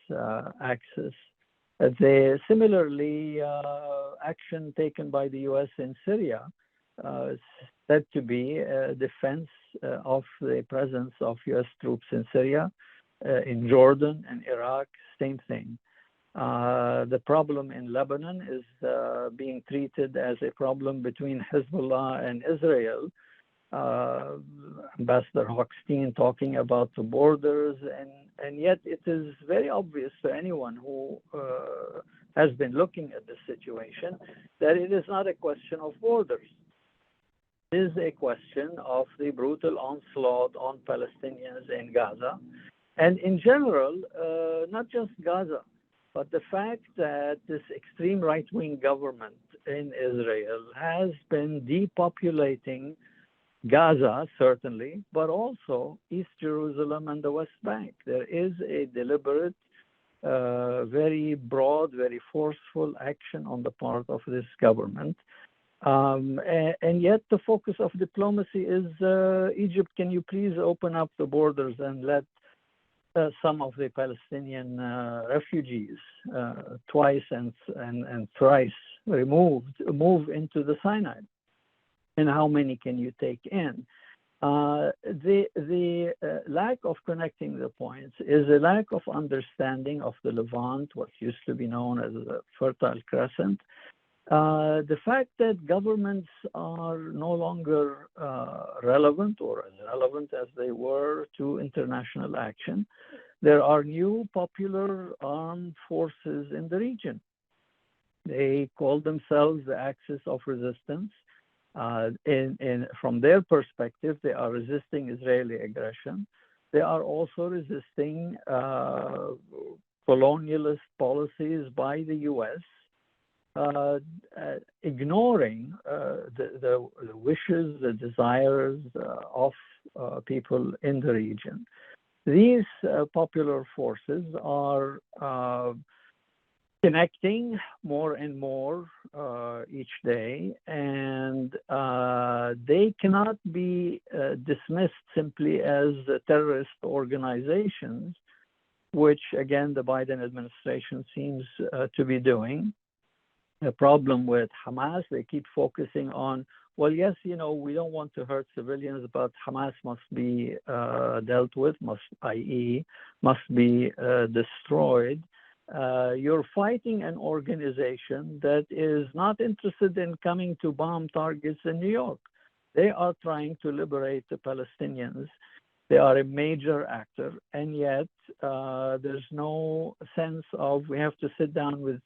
axis. Similarly, action taken by the U.S. in Syria is said to be a defense of the presence of U.S. troops in Syria, in Jordan and Iraq, same thing. The problem in Lebanon is being treated as a problem between Hezbollah and Israel. Ambassador Hochstein talking about the borders, and yet it is very obvious to anyone who has been looking at the situation, that it is not a question of borders. It is a question of the brutal onslaught on Palestinians in Gaza. And in general, not just Gaza, but the fact that this extreme right-wing government in Israel has been depopulating Gaza, certainly, but also East Jerusalem and the West Bank. There is a deliberate, very broad, very forceful action on the part of this government. And yet the focus of diplomacy is, Egypt, can you please open up the borders and let some of the Palestinian refugees twice and thrice move into the Sinai? And how many can you take in? The lack of connecting the points is a lack of understanding of the Levant, what used to be known as the Fertile Crescent. The fact that governments are no longer relevant or as relevant as they were to international action. There are new popular armed forces in the region. They call themselves the Axis of Resistance. From their perspective, they are resisting Israeli aggression. They are also resisting colonialist policies by the U.S., ignoring the wishes, the desires of people in the region. These popular forces are connecting more and more each day, and they cannot be dismissed simply as terrorist organizations, which again the Biden administration seems to be doing. The problem with Hamas, they keep focusing on, well, yes, we don't want to hurt civilians, but Hamas must be dealt with, i.e., must be destroyed. You're fighting an organization that is not interested in coming to bomb targets in New York. They are trying to liberate the Palestinians. They are a major actor, and yet there's no sense of we have to sit down with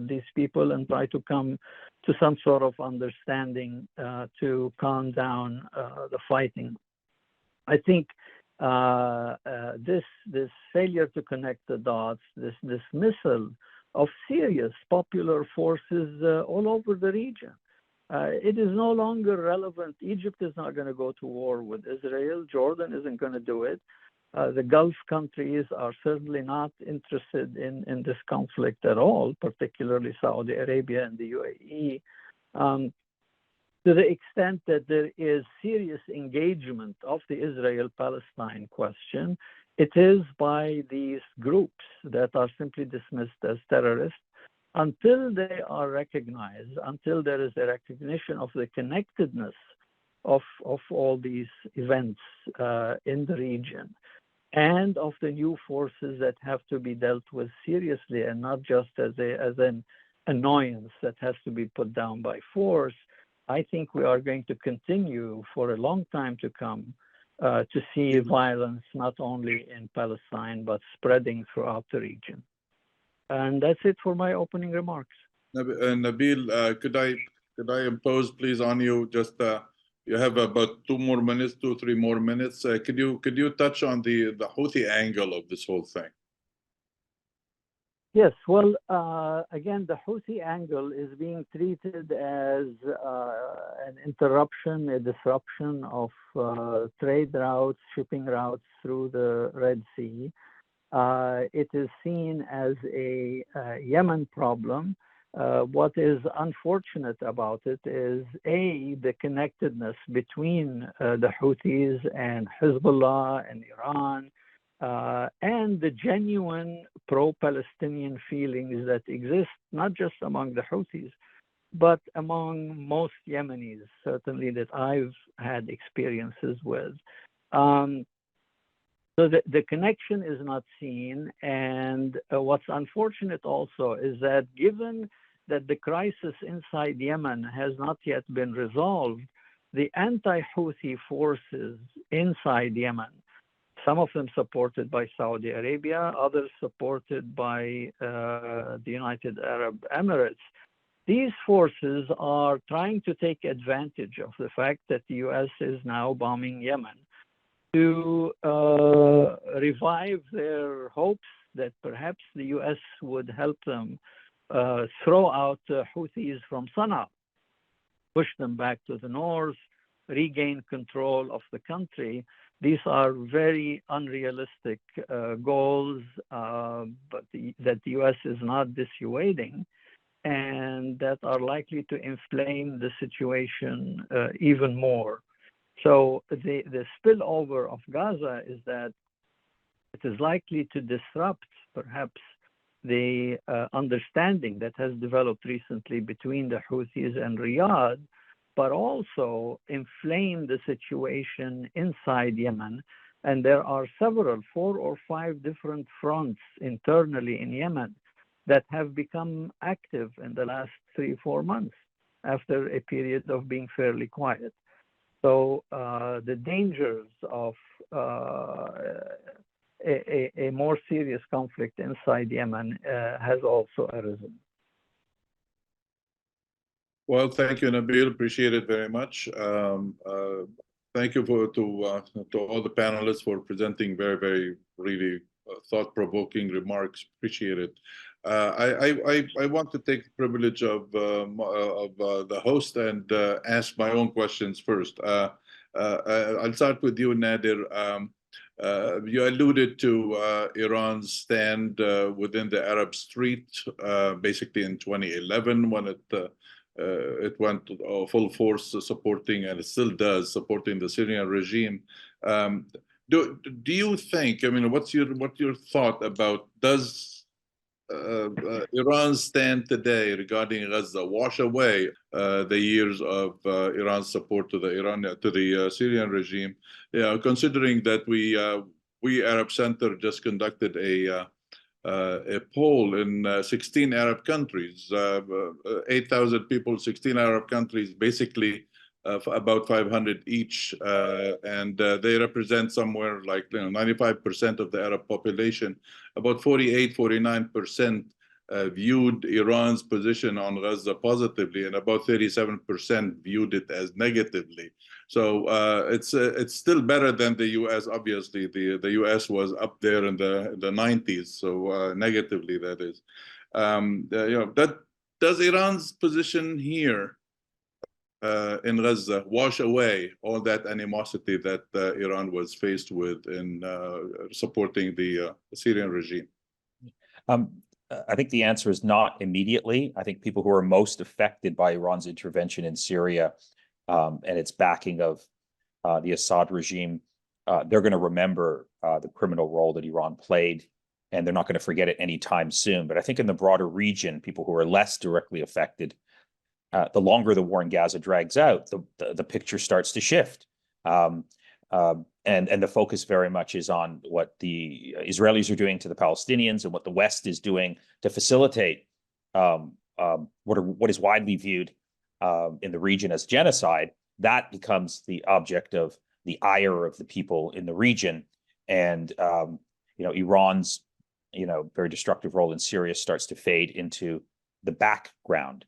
these people and try to come to some sort of understanding to calm down the fighting. I think this failure to connect the dots, this dismissal of serious popular forces all over the region. It is no longer relevant. Egypt is not going to go to war with Israel. Jordan isn't going to do it. The Gulf countries are certainly not interested in this conflict at all, particularly Saudi Arabia and the UAE. To the extent that there is serious engagement of the Israel-Palestine question, it is by these groups that are simply dismissed as terrorists until they are recognized, until there is a recognition of the connectedness of all these events in the region and of the new forces that have to be dealt with seriously and not just as an annoyance that has to be put down by force. I think we are going to continue for a long time to come to see violence not only in Palestine, but spreading throughout the region. And that's it for my opening remarks. Nabeel, could I impose, please, on you? Just you have about 2 or 3 more minutes. Could you touch on the Houthi angle of this whole thing? Yes, well, again, the Houthi angle is being treated as an interruption, a disruption of trade routes, shipping routes through the Red Sea. It is seen as a Yemen problem. What is unfortunate about it is, A, the connectedness between the Houthis and Hezbollah and Iran, and the genuine pro-Palestinian feelings that exist, not just among the Houthis, but among most Yemenis, certainly that I've had experiences with. So the connection is not seen. And what's unfortunate also is that given that the crisis inside Yemen has not yet been resolved, the anti-Houthi forces inside Yemen some of them supported by Saudi Arabia, others supported by the United Arab Emirates. These forces are trying to take advantage of the fact that the U.S. is now bombing Yemen to revive their hopes that perhaps the U.S. would help them throw out Houthis from Sana'a, push them back to the north, regain control of the country. These are very unrealistic goals, but that the U.S. is not dissuading, and that are likely to inflame the situation even more. So the spillover of Gaza is that it is likely to disrupt perhaps the understanding that has developed recently between the Houthis and Riyadh, but also inflame the situation inside Yemen. And there are several, 4 or 5 different fronts internally in Yemen that have become active in the last 3-4 months after a period of being fairly quiet. So the dangers of a more serious conflict inside Yemen has also arisen. Well, thank you, Nabeel. Appreciate it very much. Thank you to all the panelists for presenting very, very, really thought-provoking remarks. Appreciate it. I want to take the privilege of the host and ask my own questions first. I'll start with you, Nader. You alluded to Iran's stand within the Arab street, basically in 2011 when it went full force supporting, and it still does, supporting the Syrian regime. Do you think, I mean, what's your thought about, does Iran's stand today regarding Gaza wash away the years of Iran's support to the Syrian regime? Yeah, considering that we Arab Center just conducted a poll in 16 Arab countries, 8,000 people, 16 Arab countries, basically about 500 each, and they represent somewhere like 95% of the Arab population. About 49% viewed Iran's position on Gaza positively, and about 37% viewed it as negatively. So it's still better than the U.S. Obviously, the U.S. was up there in the 90s, so negatively that is. That does Iran's position here in Gaza wash away all that animosity that Iran was faced with in supporting the Syrian regime? I think the answer is not immediately. I think people who are most affected by Iran's intervention in Syria and its backing of the Assad regime, they're going to remember the criminal role that Iran played, and they're not going to forget it anytime soon. But I think in the broader region, people who are less directly affected, the longer the war in Gaza drags out, the picture starts to shift. And the focus very much is on what the Israelis are doing to the Palestinians and what the West is doing to facilitate what is widely viewed in the region as genocide. That becomes the object of the ire of the people in the region. And Iran's very destructive role in Syria starts to fade into the background.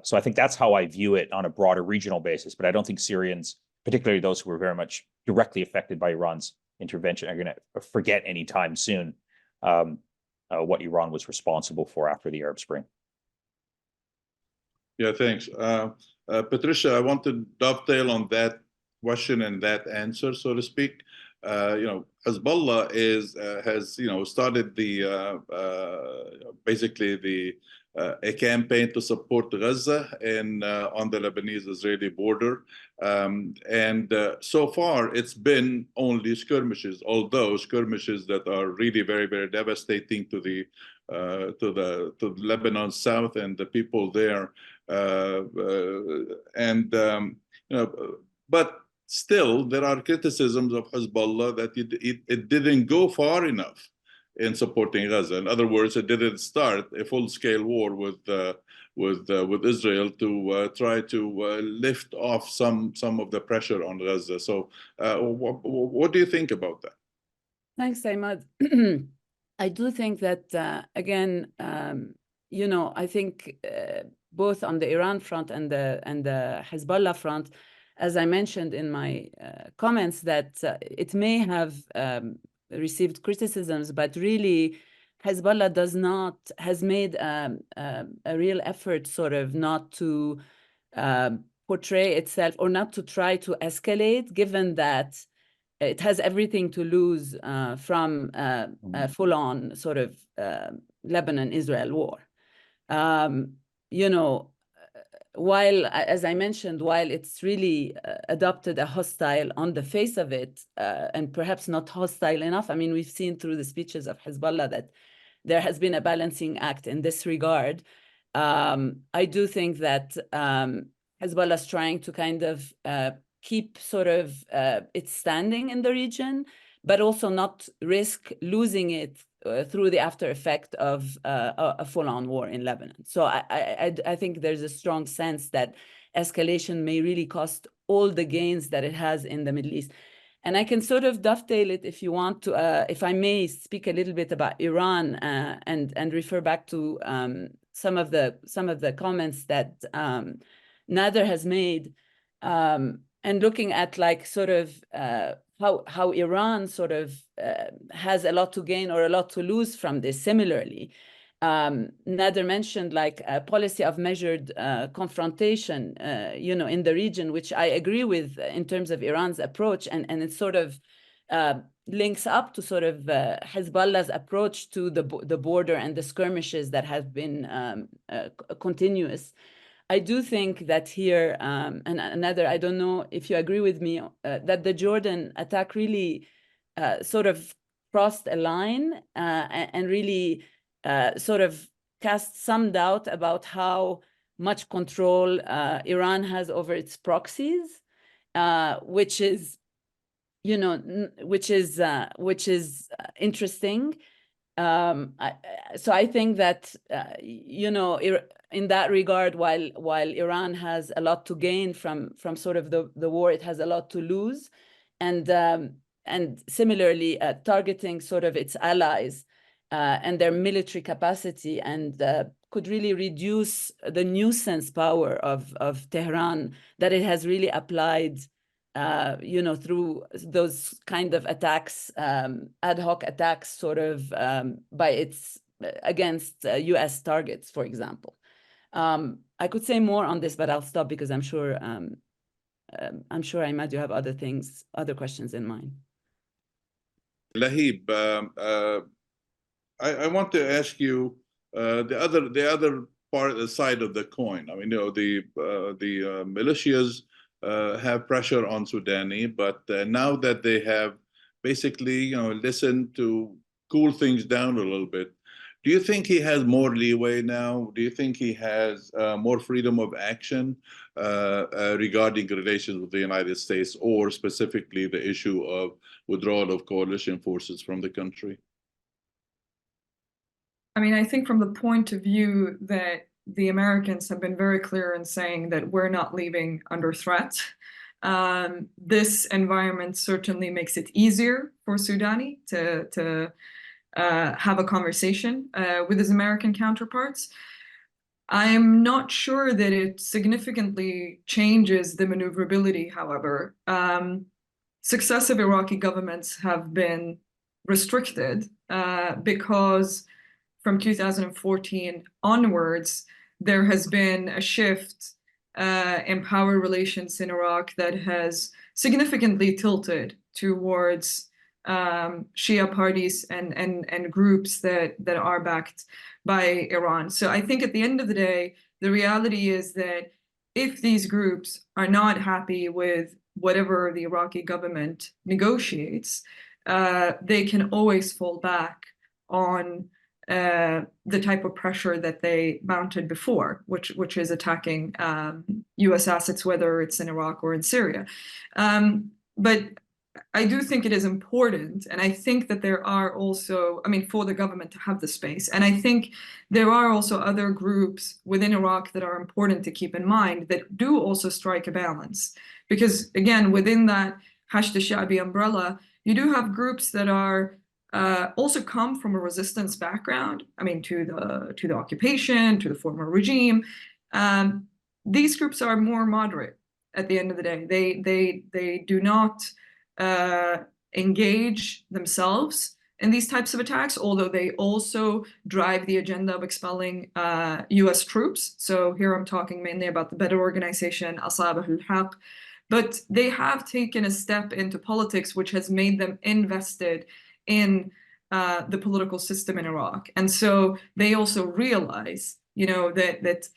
So I think that's how I view it on a broader regional basis. But I don't think Syrians, particularly those who are very much directly affected by Iran's intervention, are going to forget anytime soon what Iran was responsible for after the Arab Spring. Yeah, thanks. Patricia, I want to dovetail on that question and that answer, so to speak. Hezbollah has started basically a campaign to support Gaza and on the Lebanese-Israeli border, and so far it's been only skirmishes. Although skirmishes that are really very, very devastating to the Lebanon south and the people there, but still, there are criticisms of Hezbollah that it didn't go far enough in supporting Gaza. In other words, it didn't start a full-scale war with Israel to try to lift off some of the pressure on Gaza. So, what do you think about that? Thanks, Imad. I do think that, again, I think both on the Iran front and the Hezbollah front, as I mentioned in my comments, that it may have received criticisms, but really Hezbollah has made a real effort sort of not to portray itself or not to try to escalate, given that it has everything to lose from a full-on sort of Lebanon-Israel war. While, as I mentioned, while it's really adopted a hostile on the face of it, and perhaps not hostile enough, I mean, we've seen through the speeches of Hezbollah that there has been a balancing act in this regard. I do think that Hezbollah is trying to kind of keep sort of its standing in the region, but also not risk losing it through the after effect of a full-on war in Lebanon. So I think there's a strong sense that escalation may really cost all the gains that it has in the Middle East. And I can sort of dovetail it if you want to, if I may speak a little bit about Iran and refer back to some of the comments that Nader has made, and looking at like sort of how Iran sort of has a lot to gain or a lot to lose from this. Similarly, Nader mentioned like a policy of measured confrontation, in the region, which I agree with in terms of Iran's approach, and it sort of links up to sort of Hezbollah's approach to the border and the skirmishes that have been continuous. I do think that here, and Nader, I don't know if you agree with me, that the Jordan attack really sort of crossed a line and really sort of cast some doubt about how much control Iran has over its proxies, which is interesting. So I think that in that regard, while Iran has a lot to gain from sort of the war, it has a lot to lose, and similarly targeting sort of its allies and their military capacity, and could really reduce the nuisance power of Tehran that it has really applied through those kind of attacks, ad hoc attacks, sort of by its against U.S. targets, for example. I could say more on this, but I'll stop because I'm sure Imad, you have other questions in mind. Lahib, I want to ask you the other side of the coin. I mean, the militias have pressure on Sudani, but now that they have basically, listened to cool things down a little bit, do you think he has more leeway now? Do you think he has more freedom of action regarding relations with the United States, or specifically the issue of withdrawal of coalition forces from the country? I mean, I think from the point of view that the Americans have been very clear in saying that we're not leaving under threat. This environment certainly makes it easier for Sudani to have a conversation with his American counterparts. I'm not sure that it significantly changes the maneuverability, however. Successive Iraqi governments have been restricted because from 2014 onwards, there has been a shift in power relations in Iraq that has significantly tilted towards Shia parties and groups that are backed by Iran. So I think at the end of the day, the reality is that if these groups are not happy with whatever the Iraqi government negotiates, they can always fall back on the type of pressure that they mounted before, which is attacking U.S. assets, whether it's in Iraq or in Syria. But I do think it is important, and I think that there are also, I mean, for the government to have the space, and I think there are also other groups within Iraq that are important to keep in mind that do also strike a balance. Because again, within that Hashd al-Sha'bi umbrella, you do have groups that are also come from a resistance background. I mean, to the occupation, to the former regime. These groups are more moderate at the end of the day. They do not engage themselves in these types of attacks, although they also drive the agenda of expelling US troops. So here I'm talking mainly about the better organization, Asabah al-Haq. But they have taken a step into politics which has made them invested in the political system in Iraq. And so they also realize, that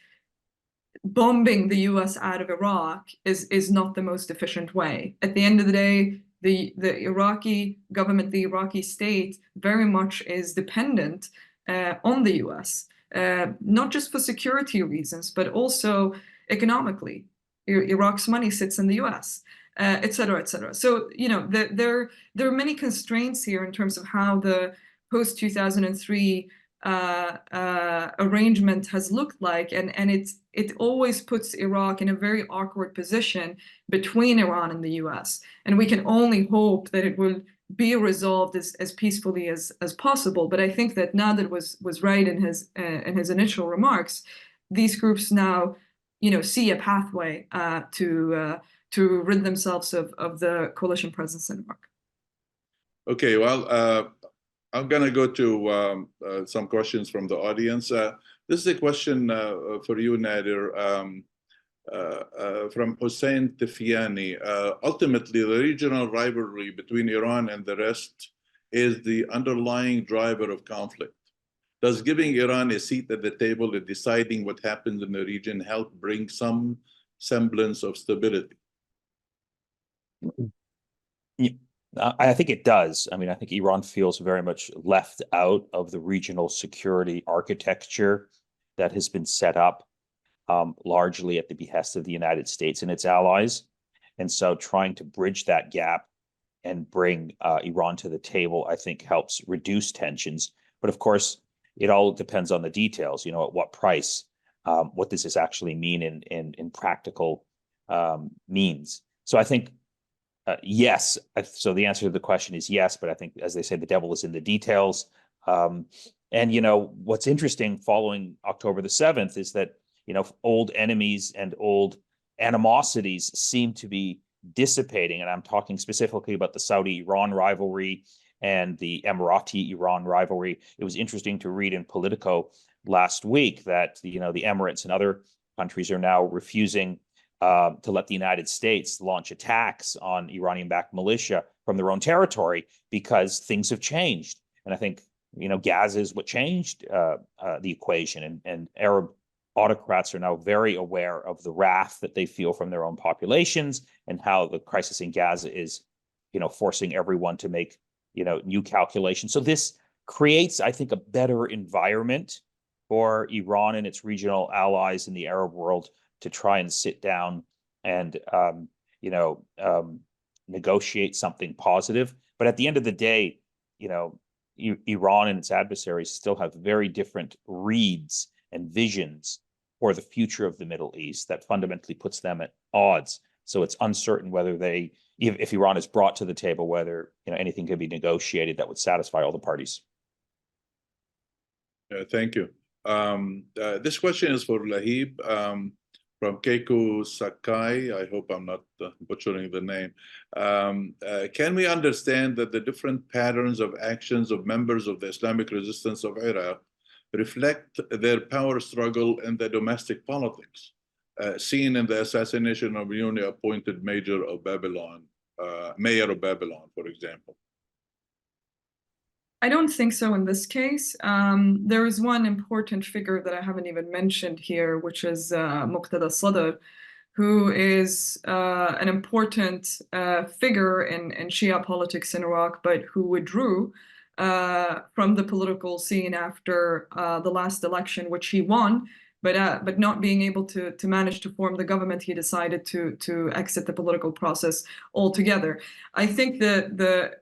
bombing the US out of Iraq is not the most efficient way. At the end of the day, the Iraqi government, the Iraqi state very much is dependent on the US, not just for security reasons, but also economically. Iraq's money sits in the US, et cetera, et cetera. So, there are many constraints here in terms of how the post-2003 arrangement has looked like, and it always puts Iraq in a very awkward position between Iran and the US. And we can only hope that it will be resolved as peacefully as possible. But I think that Nader was right in his initial remarks. These groups now, see a pathway to rid themselves of the coalition presence in Iraq. Okay, well, I'm going to go to some questions from the audience. This is a question for you, Nader, from Hussein Tifiani. Ultimately, the regional rivalry between Iran and the rest is the underlying driver of conflict. Does giving Iran a seat at the table and deciding what happens in the region help bring some semblance of stability? I think it does. I mean, I think Iran feels very much left out of the regional security architecture that has been set up largely at the behest of the United States and its allies. And so trying to bridge that gap and bring Iran to the table, I think, helps reduce tensions. But of course, it all depends on the details, at what price, what does this actually mean in practical means. So I think, yes. So the answer to the question is yes, but I think, as they say, the devil is in the details. And, what's interesting following October the 7th is that, old enemies and old animosities seem to be dissipating. And I'm talking specifically about the Saudi-Iran rivalry and the Emirati-Iran rivalry. It was interesting to read in Politico last week that, the Emirates and other countries are now refusing to let the United States launch attacks on Iranian-backed militia from their own territory because things have changed. And I think, Gaza is what changed the equation. And Arab autocrats are now very aware of the wrath that they feel from their own populations and how the crisis in Gaza is, forcing everyone to make, new calculations. So this creates, I think, a better environment for Iran and its regional allies in the Arab world to try and sit down and, negotiate something positive. But at the end of the day, Iran and its adversaries still have very different reads and visions for the future of the Middle East that fundamentally puts them at odds. So it's uncertain whether if Iran is brought to the table, whether anything can be negotiated that would satisfy all the parties. Thank you. This question is for Lahib. From Keiko Sakai, I hope I'm not butchering the name. Can we understand that the different patterns of actions of members of the Islamic resistance of Iraq reflect their power struggle in the domestic politics, seen in the assassination of newly appointed mayor of Babylon, for example? I don't think so in this case. There is one important figure that I haven't even mentioned here, which is Muqtada Sadr, who is an important figure in Shia politics in Iraq, but who withdrew from the political scene after the last election, which he won, but not being able to manage to form the government, he decided to exit the political process altogether. I think the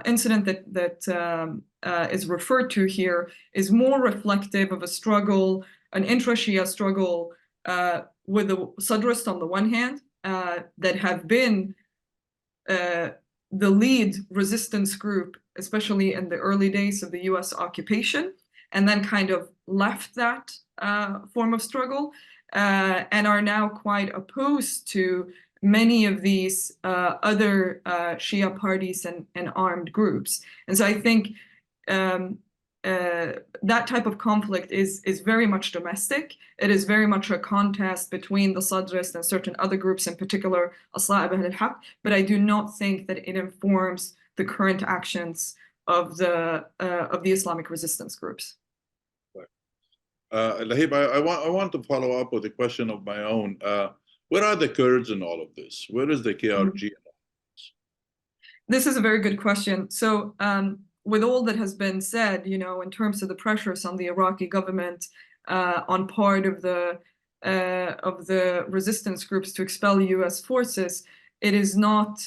incident that is referred to here is more reflective of a struggle, an intra-Shia struggle with the Sadrists on the one hand, that have been the lead resistance group especially in the early days of the US occupation, and then kind of left that form of struggle, and are now quite opposed to many of these other Shia parties and armed groups. And so I think that type of conflict is very much domestic. It is very much a contest between the Sadrists and certain other groups, in particular Asla'ib al-Haq, but I do not think that it informs the current actions of the Islamic resistance groups. Lahib, I want to follow up with a question of my own. Where are the Kurds in all of this? Where is the KRG? This is a very good question. So with all that has been said, you know, in terms of the pressures on the Iraqi government, on part of the resistance groups to expel US forces, it is not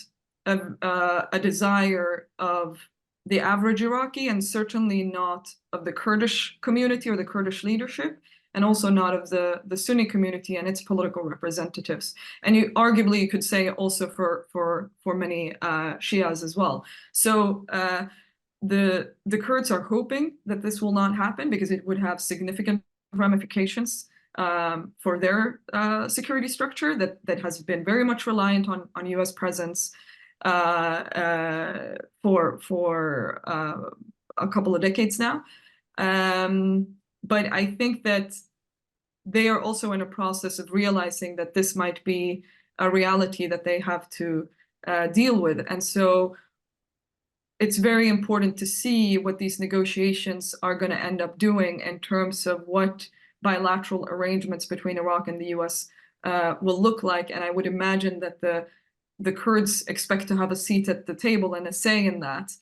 a desire of the average Iraqi, and certainly not of the Kurdish community or the Kurdish leadership, and also not of the Sunni community and its political representatives. And you arguably could say also for many Shias as well. So the Kurds are hoping that this will not happen, because it would have significant ramifications for their security structure that has been very much reliant on US presence for a couple of decades now. But I think that they are also in a process of realizing that this might be a reality that they have to deal with. And so it's very important to see what these negotiations are going to end up doing in terms of what bilateral arrangements between Iraq and the US will look like. And I would imagine that the Kurds expect to have a seat at the table and a say in that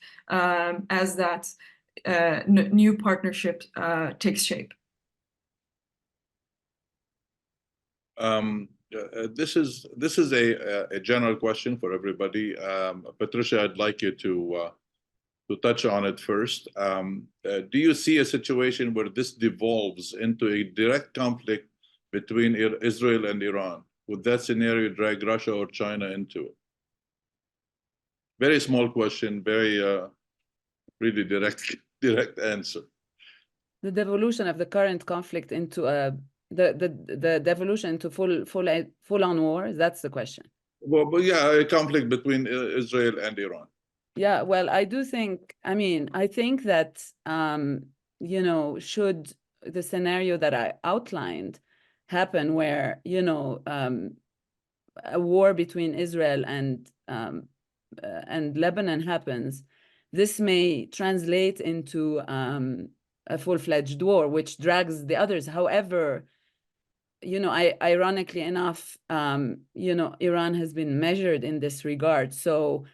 as that new partnership takes shape. This is a general question for everybody. Patricia, I'd like you to touch on it first. Do you see a situation where this devolves into a direct conflict between Israel and Iran? Would that scenario drag Russia or China into it? Very small question, very really direct answer. The devolution of the current conflict into the devolution into full-on war, that's the question. Well, but yeah, a conflict between Israel and Iran. Yeah, well, I do think, I mean, I think that, you know, should the scenario that I outlined happen where, you know, a war between Israel and Lebanon happens, this may translate into a full-fledged war, which drags the others. However, you know, ironically enough, you know, Iran has been measured in this regard. So,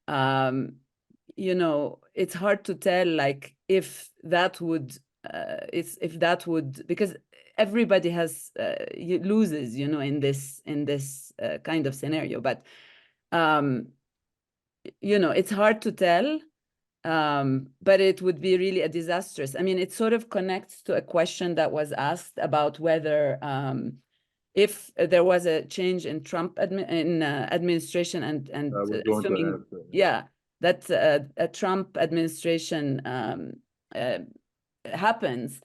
you know, it's hard to tell, like, if that would, because everybody has loses, you know, in this kind of scenario. But you know, it's hard to tell. But it would be really a disastrous. I mean, it sort of connects to a question that was asked about whether if there was a change in Trump administration and assuming, yeah, that a Trump administration happens,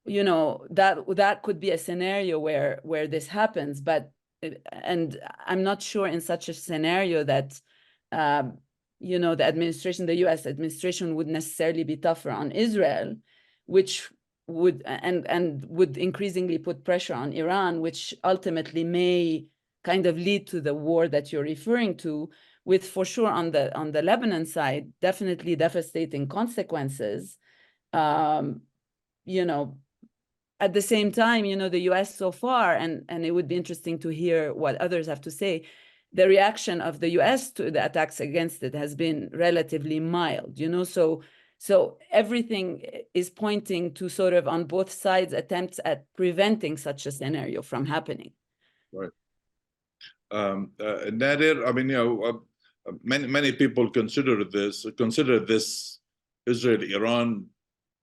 you know, that could be a scenario where this happens. But and I'm not sure in such a scenario that you know, the U.S. administration would necessarily be tougher on Israel, which would and would increasingly put pressure on Iran, which ultimately may kind of lead to the war that you're referring to, with, for sure, on the Lebanon side, definitely devastating consequences. You know, at the same time, you know, the U.S. so far, and it would be interesting to hear what others have to say, the reaction of the U.S. to the attacks against it has been relatively mild, you know, so everything is pointing to sort of on both sides attempts at preventing such a scenario from happening. Right. Nader, I mean, you know, many people consider this Israel-Iran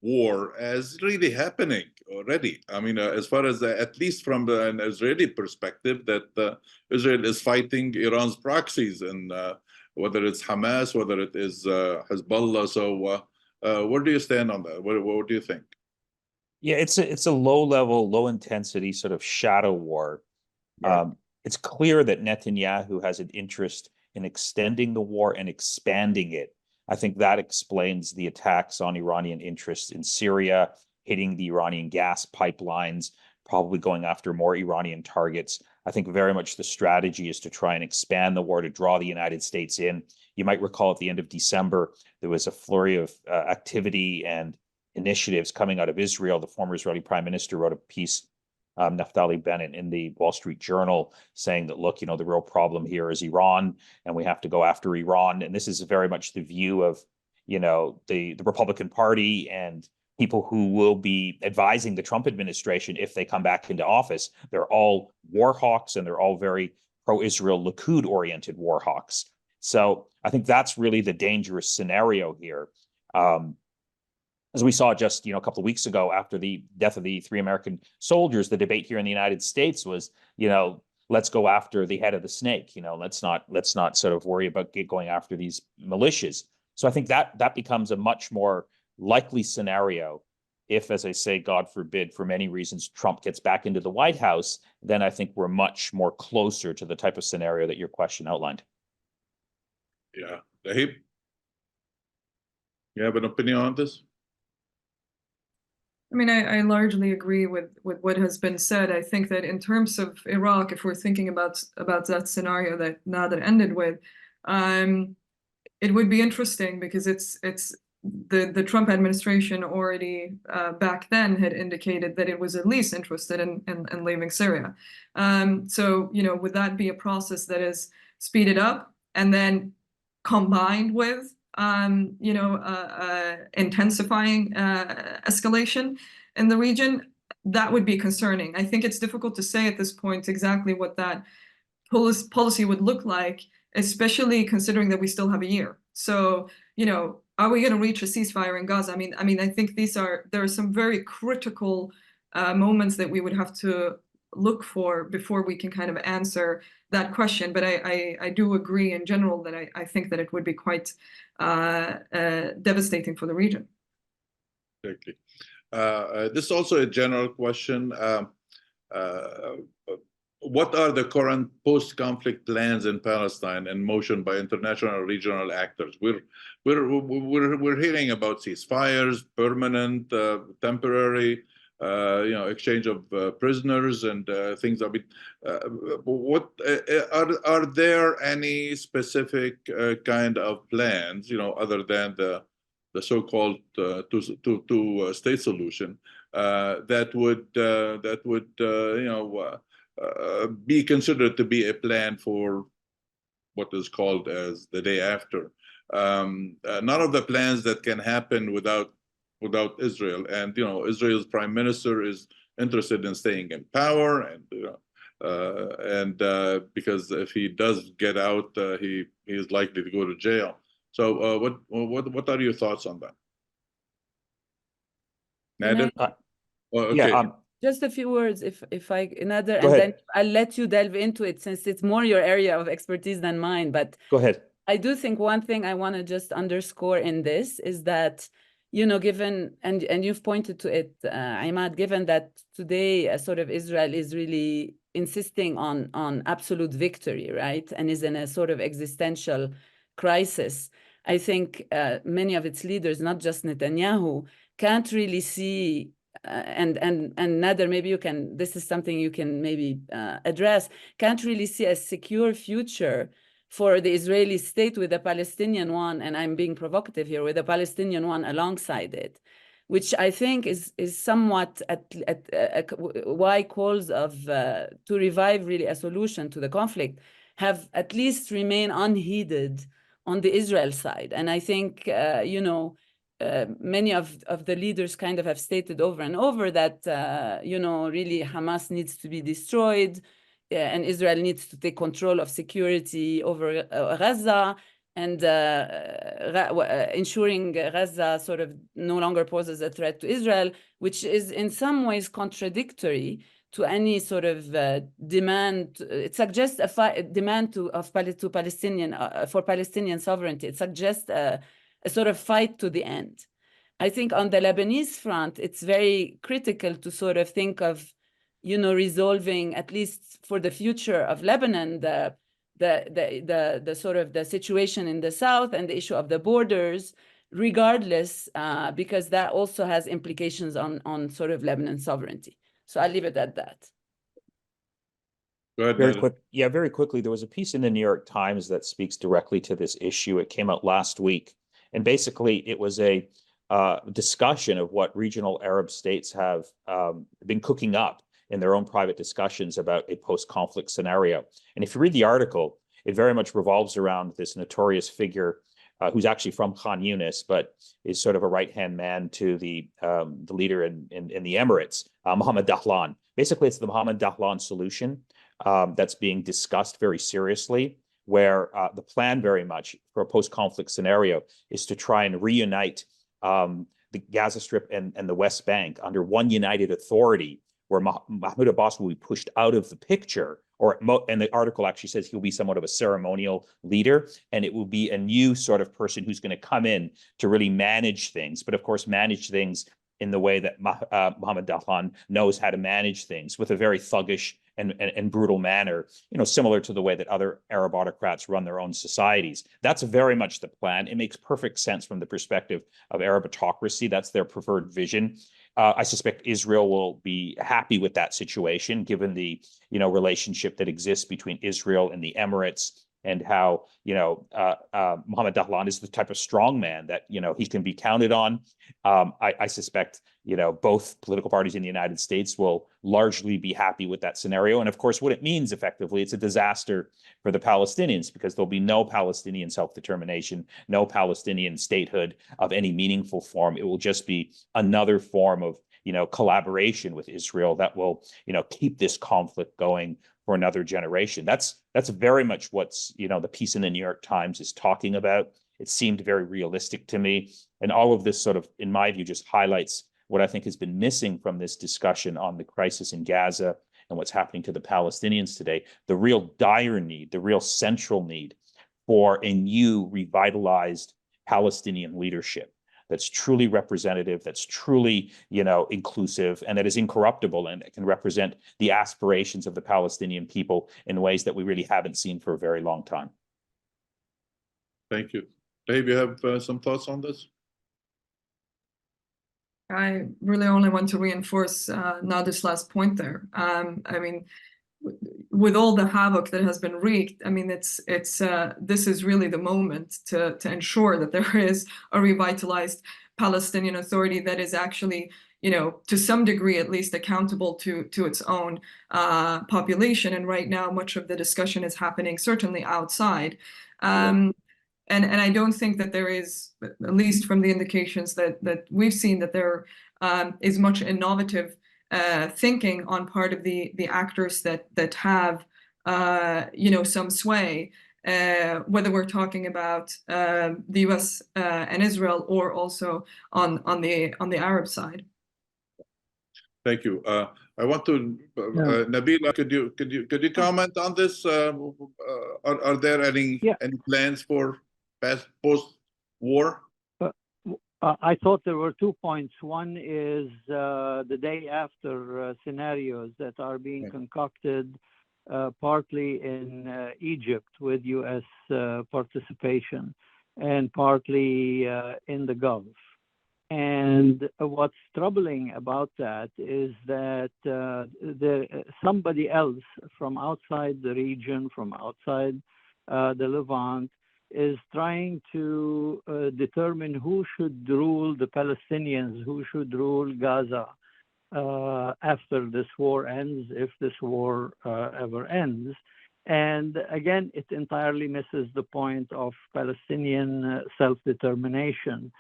war as really happening already. I mean, as far as at least from an Israeli perspective, that Israel is fighting Iran's proxies in whether it's Hamas, whether it is Hezbollah. So where do you stand on that? What do you think? Yeah, it's a low level, low intensity sort of shadow war. Right. It's clear that Netanyahu has an interest in extending the war and expanding it. I think that explains the attacks on Iranian interests in Syria, hitting the Iranian gas pipelines, probably going after more Iranian targets. I think very much the strategy is to try and expand the war, to draw the United States in. You might recall at the end of December, there was a flurry of activity and initiatives coming out of Israel. The former Israeli prime minister wrote a piece, Naftali Bennett, in the Wall Street Journal, saying that, look, the real problem here is Iran, and we have to go after Iran. And this is very much the view of, the Republican Party and people who will be advising the Trump administration if they come back into office. They're all war hawks, and they're all very pro-Israel, Likud-oriented war hawks. So I think that's really the dangerous scenario here. As we saw just a couple of weeks ago after the death of the 3 American soldiers, the debate here in the United States was, let's go after the head of the snake. Let's not sort of worry about going after these militias. So I think that becomes a much more likely scenario if, as I say, God forbid, for many reasons, Trump gets back into the White House. Then I think we're much more closer to the type of scenario that your question outlined. Yeah, Lahib, you have an opinion on this? I mean, I largely agree with what has been said. I think that in terms of Iraq, if we're thinking about that scenario that Nader ended with, it would be interesting because it's the Trump administration already back then had indicated that it was at least interested in leaving Syria. So, would that be a process that is speeded up and then combined with intensifying escalation in the region? That would be concerning. I think it's difficult to say at this point exactly what that policy would look like, especially considering that we still have a year. So, are we going to reach a ceasefire in Gaza? I mean, I think there are some very critical moments that we would have to look for before we can kind of answer that question. But I do agree in general that I think that it would be quite devastating for the region. Exactly. This is also a general question. What are the current post-conflict plans in Palestine in motion by international and regional actors? We're hearing about ceasefires, permanent, temporary, exchange of prisoners and things. I mean, what are there any specific kind of plans, other than the so-called two-state solution that would be considered to be a plan for what is called as the day after? None of the plans that can happen without Israel, and Israel's prime minister is interested in staying in power, and because if he does get out, he is likely to go to jail. So what are your thoughts on that, Nader? Okay. Yeah. Just a few words, if I, Nader, Go and ahead. then I'll let you delve into it since it's more your area of expertise than mine. But Go ahead. I do think one thing I want to just underscore in this is that, given, and you've pointed to it, Imad, given that today sort of Israel is really insisting on absolute victory, right? And is in a sort of existential crisis. I think many of its leaders, not just Netanyahu, can't really see, and Nader, maybe you can, this is something you can maybe address, can't really see a secure future for the Israeli state with the Palestinian one, and I'm being provocative here, with the Palestinian one alongside it, which I think is somewhat why calls of to revive really a solution to the conflict have at least remained unheeded on the Israel side. And I think, many of the leaders kind of have stated over and over that, really Hamas needs to be destroyed, and Israel needs to take control of security over Gaza, and ensuring Gaza sort of no longer poses a threat to Israel, which is in some ways contradictory to any sort of demand. It suggests a demand to Palestinian for Palestinian sovereignty. It suggests a sort of fight to the end. I think on the Lebanese front, it's very critical to sort of think of, you know, resolving, at least for the future of Lebanon, the sort of the situation in the south and the issue of the borders, regardless, because that also has implications on sort of Lebanon's sovereignty. So I'll leave it at that. Go ahead, Very Nader. quick, yeah, very quickly. There was a piece in the New York Times that speaks directly to this issue. It came out last week, and basically it was a discussion of what regional Arab states have been cooking up in their own private discussions about a post-conflict scenario. And if you read the article, it very much revolves around this notorious figure who's actually from Khan Yunis, but is sort of a right-hand man to the leader in the Emirates, Mohammed Dahlan. Basically, it's the Mohammed Dahlan solution that's being discussed very seriously, where the plan very much for a post-conflict scenario is to try and reunite the Gaza Strip and the West Bank under one united authority, where Mahmoud Abbas will be pushed out of the picture, and the article actually says he'll be somewhat of a ceremonial leader, and it will be a new sort of person who's going to come in to really manage things, but of course manage things in the way that Mohammed Dahlan knows how to manage things, with a very thuggish and brutal manner, you know, similar to the way that other Arab autocrats run their own societies. That's very much the plan. It makes perfect sense from the perspective of Arab autocracy. That's their preferred vision. I suspect Israel will be happy with that situation, given the, you know, relationship that exists between Israel and the Emirates, and how, you know, Mohammed Dahlan is the type of strong man that, you know, he can be counted on. I suspect, you know, both political parties in the United States will largely be happy with that scenario. And of course, what it means effectively, it's a disaster for the Palestinians, because there'll be no Palestinian self-determination, no Palestinian statehood of any meaningful form. It will just be another form of, you know, collaboration with Israel that will, you know, keep this conflict going for another generation. That's very much what's, you know, the piece in the New York Times is talking about. It seemed very realistic to me. And all of this sort of, in my view, just highlights what I think has been missing from this discussion on the crisis in Gaza and what's happening to the Palestinians today. The real dire need, the real central need for a new revitalized Palestinian leadership that's truly representative, that's truly, you know, inclusive, and that is incorruptible, and that can represent the aspirations of the Palestinian people in ways that we really haven't seen for a very long time. Thank you. Lahib, you have some thoughts on this? I really only want to reinforce Nader's last point there. I mean, with all the havoc that has been wreaked, I mean, this is really the moment to ensure that there is a revitalized Palestinian Authority that is actually, you know, to some degree at least accountable to its own population. And right now, much of the discussion is happening certainly outside. And I don't think that there is, at least from the indications that we've seen, that there is much innovative thinking on part of the actors that have, you know, some sway, whether we're talking about the U.S. And Israel, or also on the Arab side. Thank you. I want to, Nabeel, could you comment on this? Are there any plans for post-war? I thought there were 2 points. One is the day after scenarios that are being concocted, partly in Egypt with U.S. participation, and partly in the Gulf. And what's troubling about that is that somebody else from outside the region, from outside the Levant, is trying to determine who should rule the Palestinians, who should rule Gaza after this war ends, if this war ever ends. And again, it entirely misses the point of Palestinian self-determination.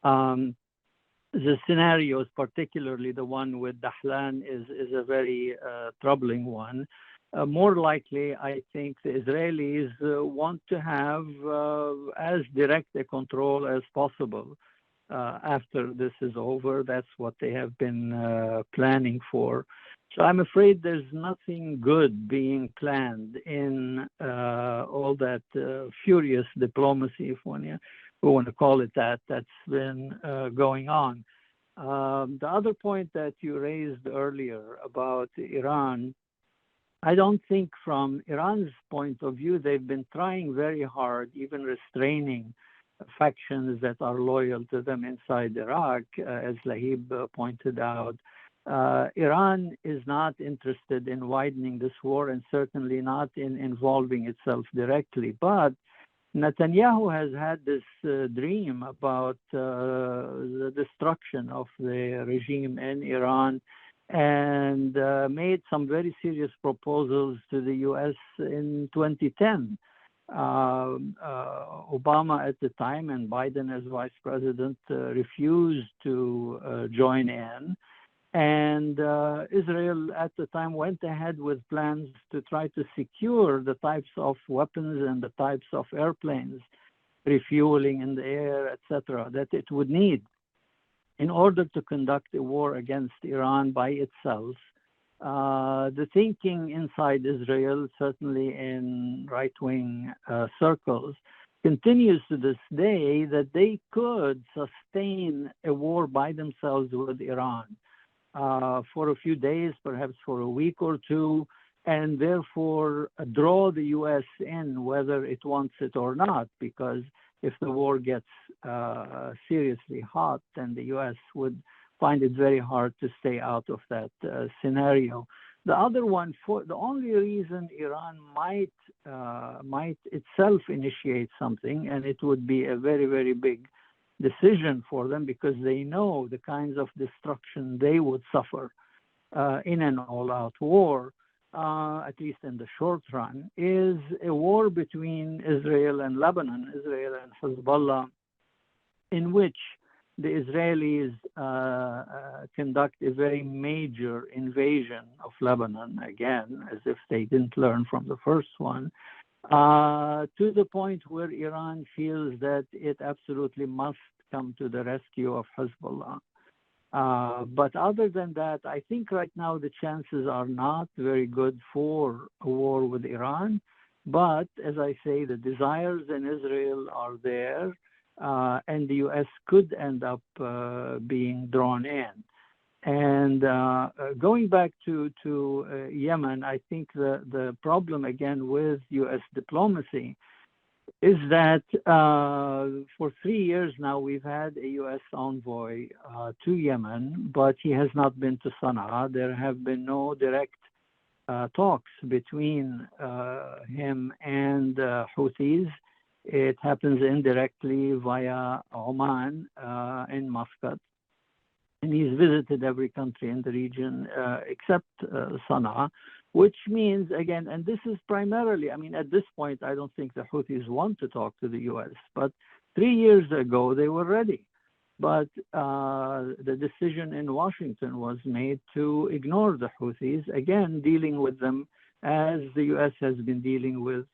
The scenarios, particularly the one with Dahlan, is a very troubling one. More likely, I think the Israelis want to have as direct a control as possible after this is over. That's what they have been planning for. So I'm afraid there's nothing good being planned in all that furious diplomacy, if we want to call it that, that's been going on. The other point that you raised earlier about Iran, I don't think from Iran's point of view, they've been trying very hard, even restraining factions that are loyal to them inside Iraq, as Lahib pointed out. Iran is not interested in widening this war and certainly not in involving itself directly. But Netanyahu has had this dream about the destruction of the regime in Iran and made some very serious proposals to the U.S. in 2010. Obama at the time and Biden as vice president refused to join in. And Israel at the time went ahead with plans to try to secure the types of weapons and the types of airplanes, refueling in the air, etc., that it would need in order to conduct a war against Iran by itself. The thinking inside Israel, certainly in right-wing circles, continues to this day that they could sustain a war by themselves with Iran for a few days, perhaps for a week or two, and therefore draw the U.S. in whether it wants it or not, because if the war gets seriously hot, then the U.S. would find it very hard to stay out of that scenario. The other one, the only reason Iran might itself initiate something, and it would be a very, very big decision for them because they know the kinds of destruction they would suffer in an all-out war, at least in the short run, is a war between Israel and Lebanon, Israel and Hezbollah, in which the Israelis conduct a very major invasion of Lebanon, again, as if they didn't learn from the first one, to the point where Iran feels that it absolutely must come to the rescue of Hezbollah. But other than that, I think right now the chances are not very good for a war with Iran. But as I say, the desires in Israel are there, and the U.S. could end up being drawn in. And going back to Yemen, I think the problem again with U.S. diplomacy is that for 3 years now we've had a U.S. envoy to Yemen, but he has not been to Sana'a. There have been no direct talks between him and Houthis. It happens indirectly via Oman in Muscat. And he's visited every country in the region except Sana'a, which means, again, and this is primarily, I mean, at this point, I don't think the Houthis want to talk to the U.S., but 3 years ago, they were ready. But the decision in Washington was made to ignore the Houthis, again, dealing with them as the U.S. has been dealing with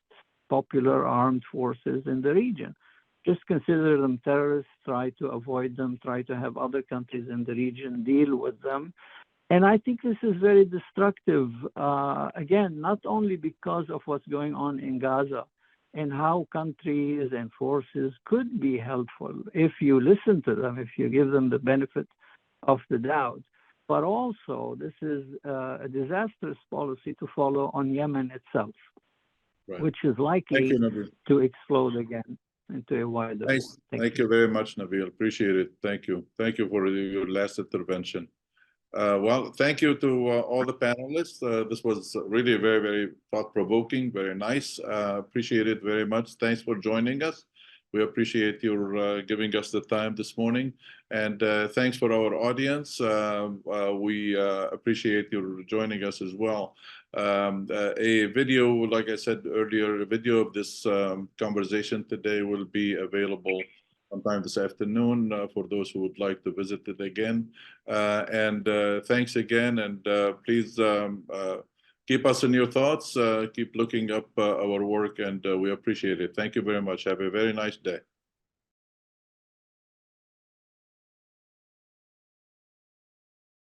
popular armed forces in the region. Just consider them terrorists, try to avoid them, try to have other countries in the region deal with them. And I think this is very destructive, again, not only because of what's going on in Gaza and how countries and forces could be helpful if you listen to them, if you give them the benefit of the doubt, but also this is a disastrous policy to follow on Yemen itself, right, which is likely to explode again into a wider war. Thank you very much, Nabeel. Appreciate it. Thank you. Thank you for your last intervention. Well, thank you to all the panelists. This was really very, very thought-provoking, very nice. Appreciate it very much. Thanks for joining us. We appreciate your giving us the time this morning. And thanks for our audience. We appreciate your joining us as well. A video, like I said earlier, a video of this conversation today will be available sometime this afternoon for those who would like to visit it again. And thanks again, and please keep us in your thoughts, keep looking up our work, and we appreciate it. Thank you very much. Have a very nice day.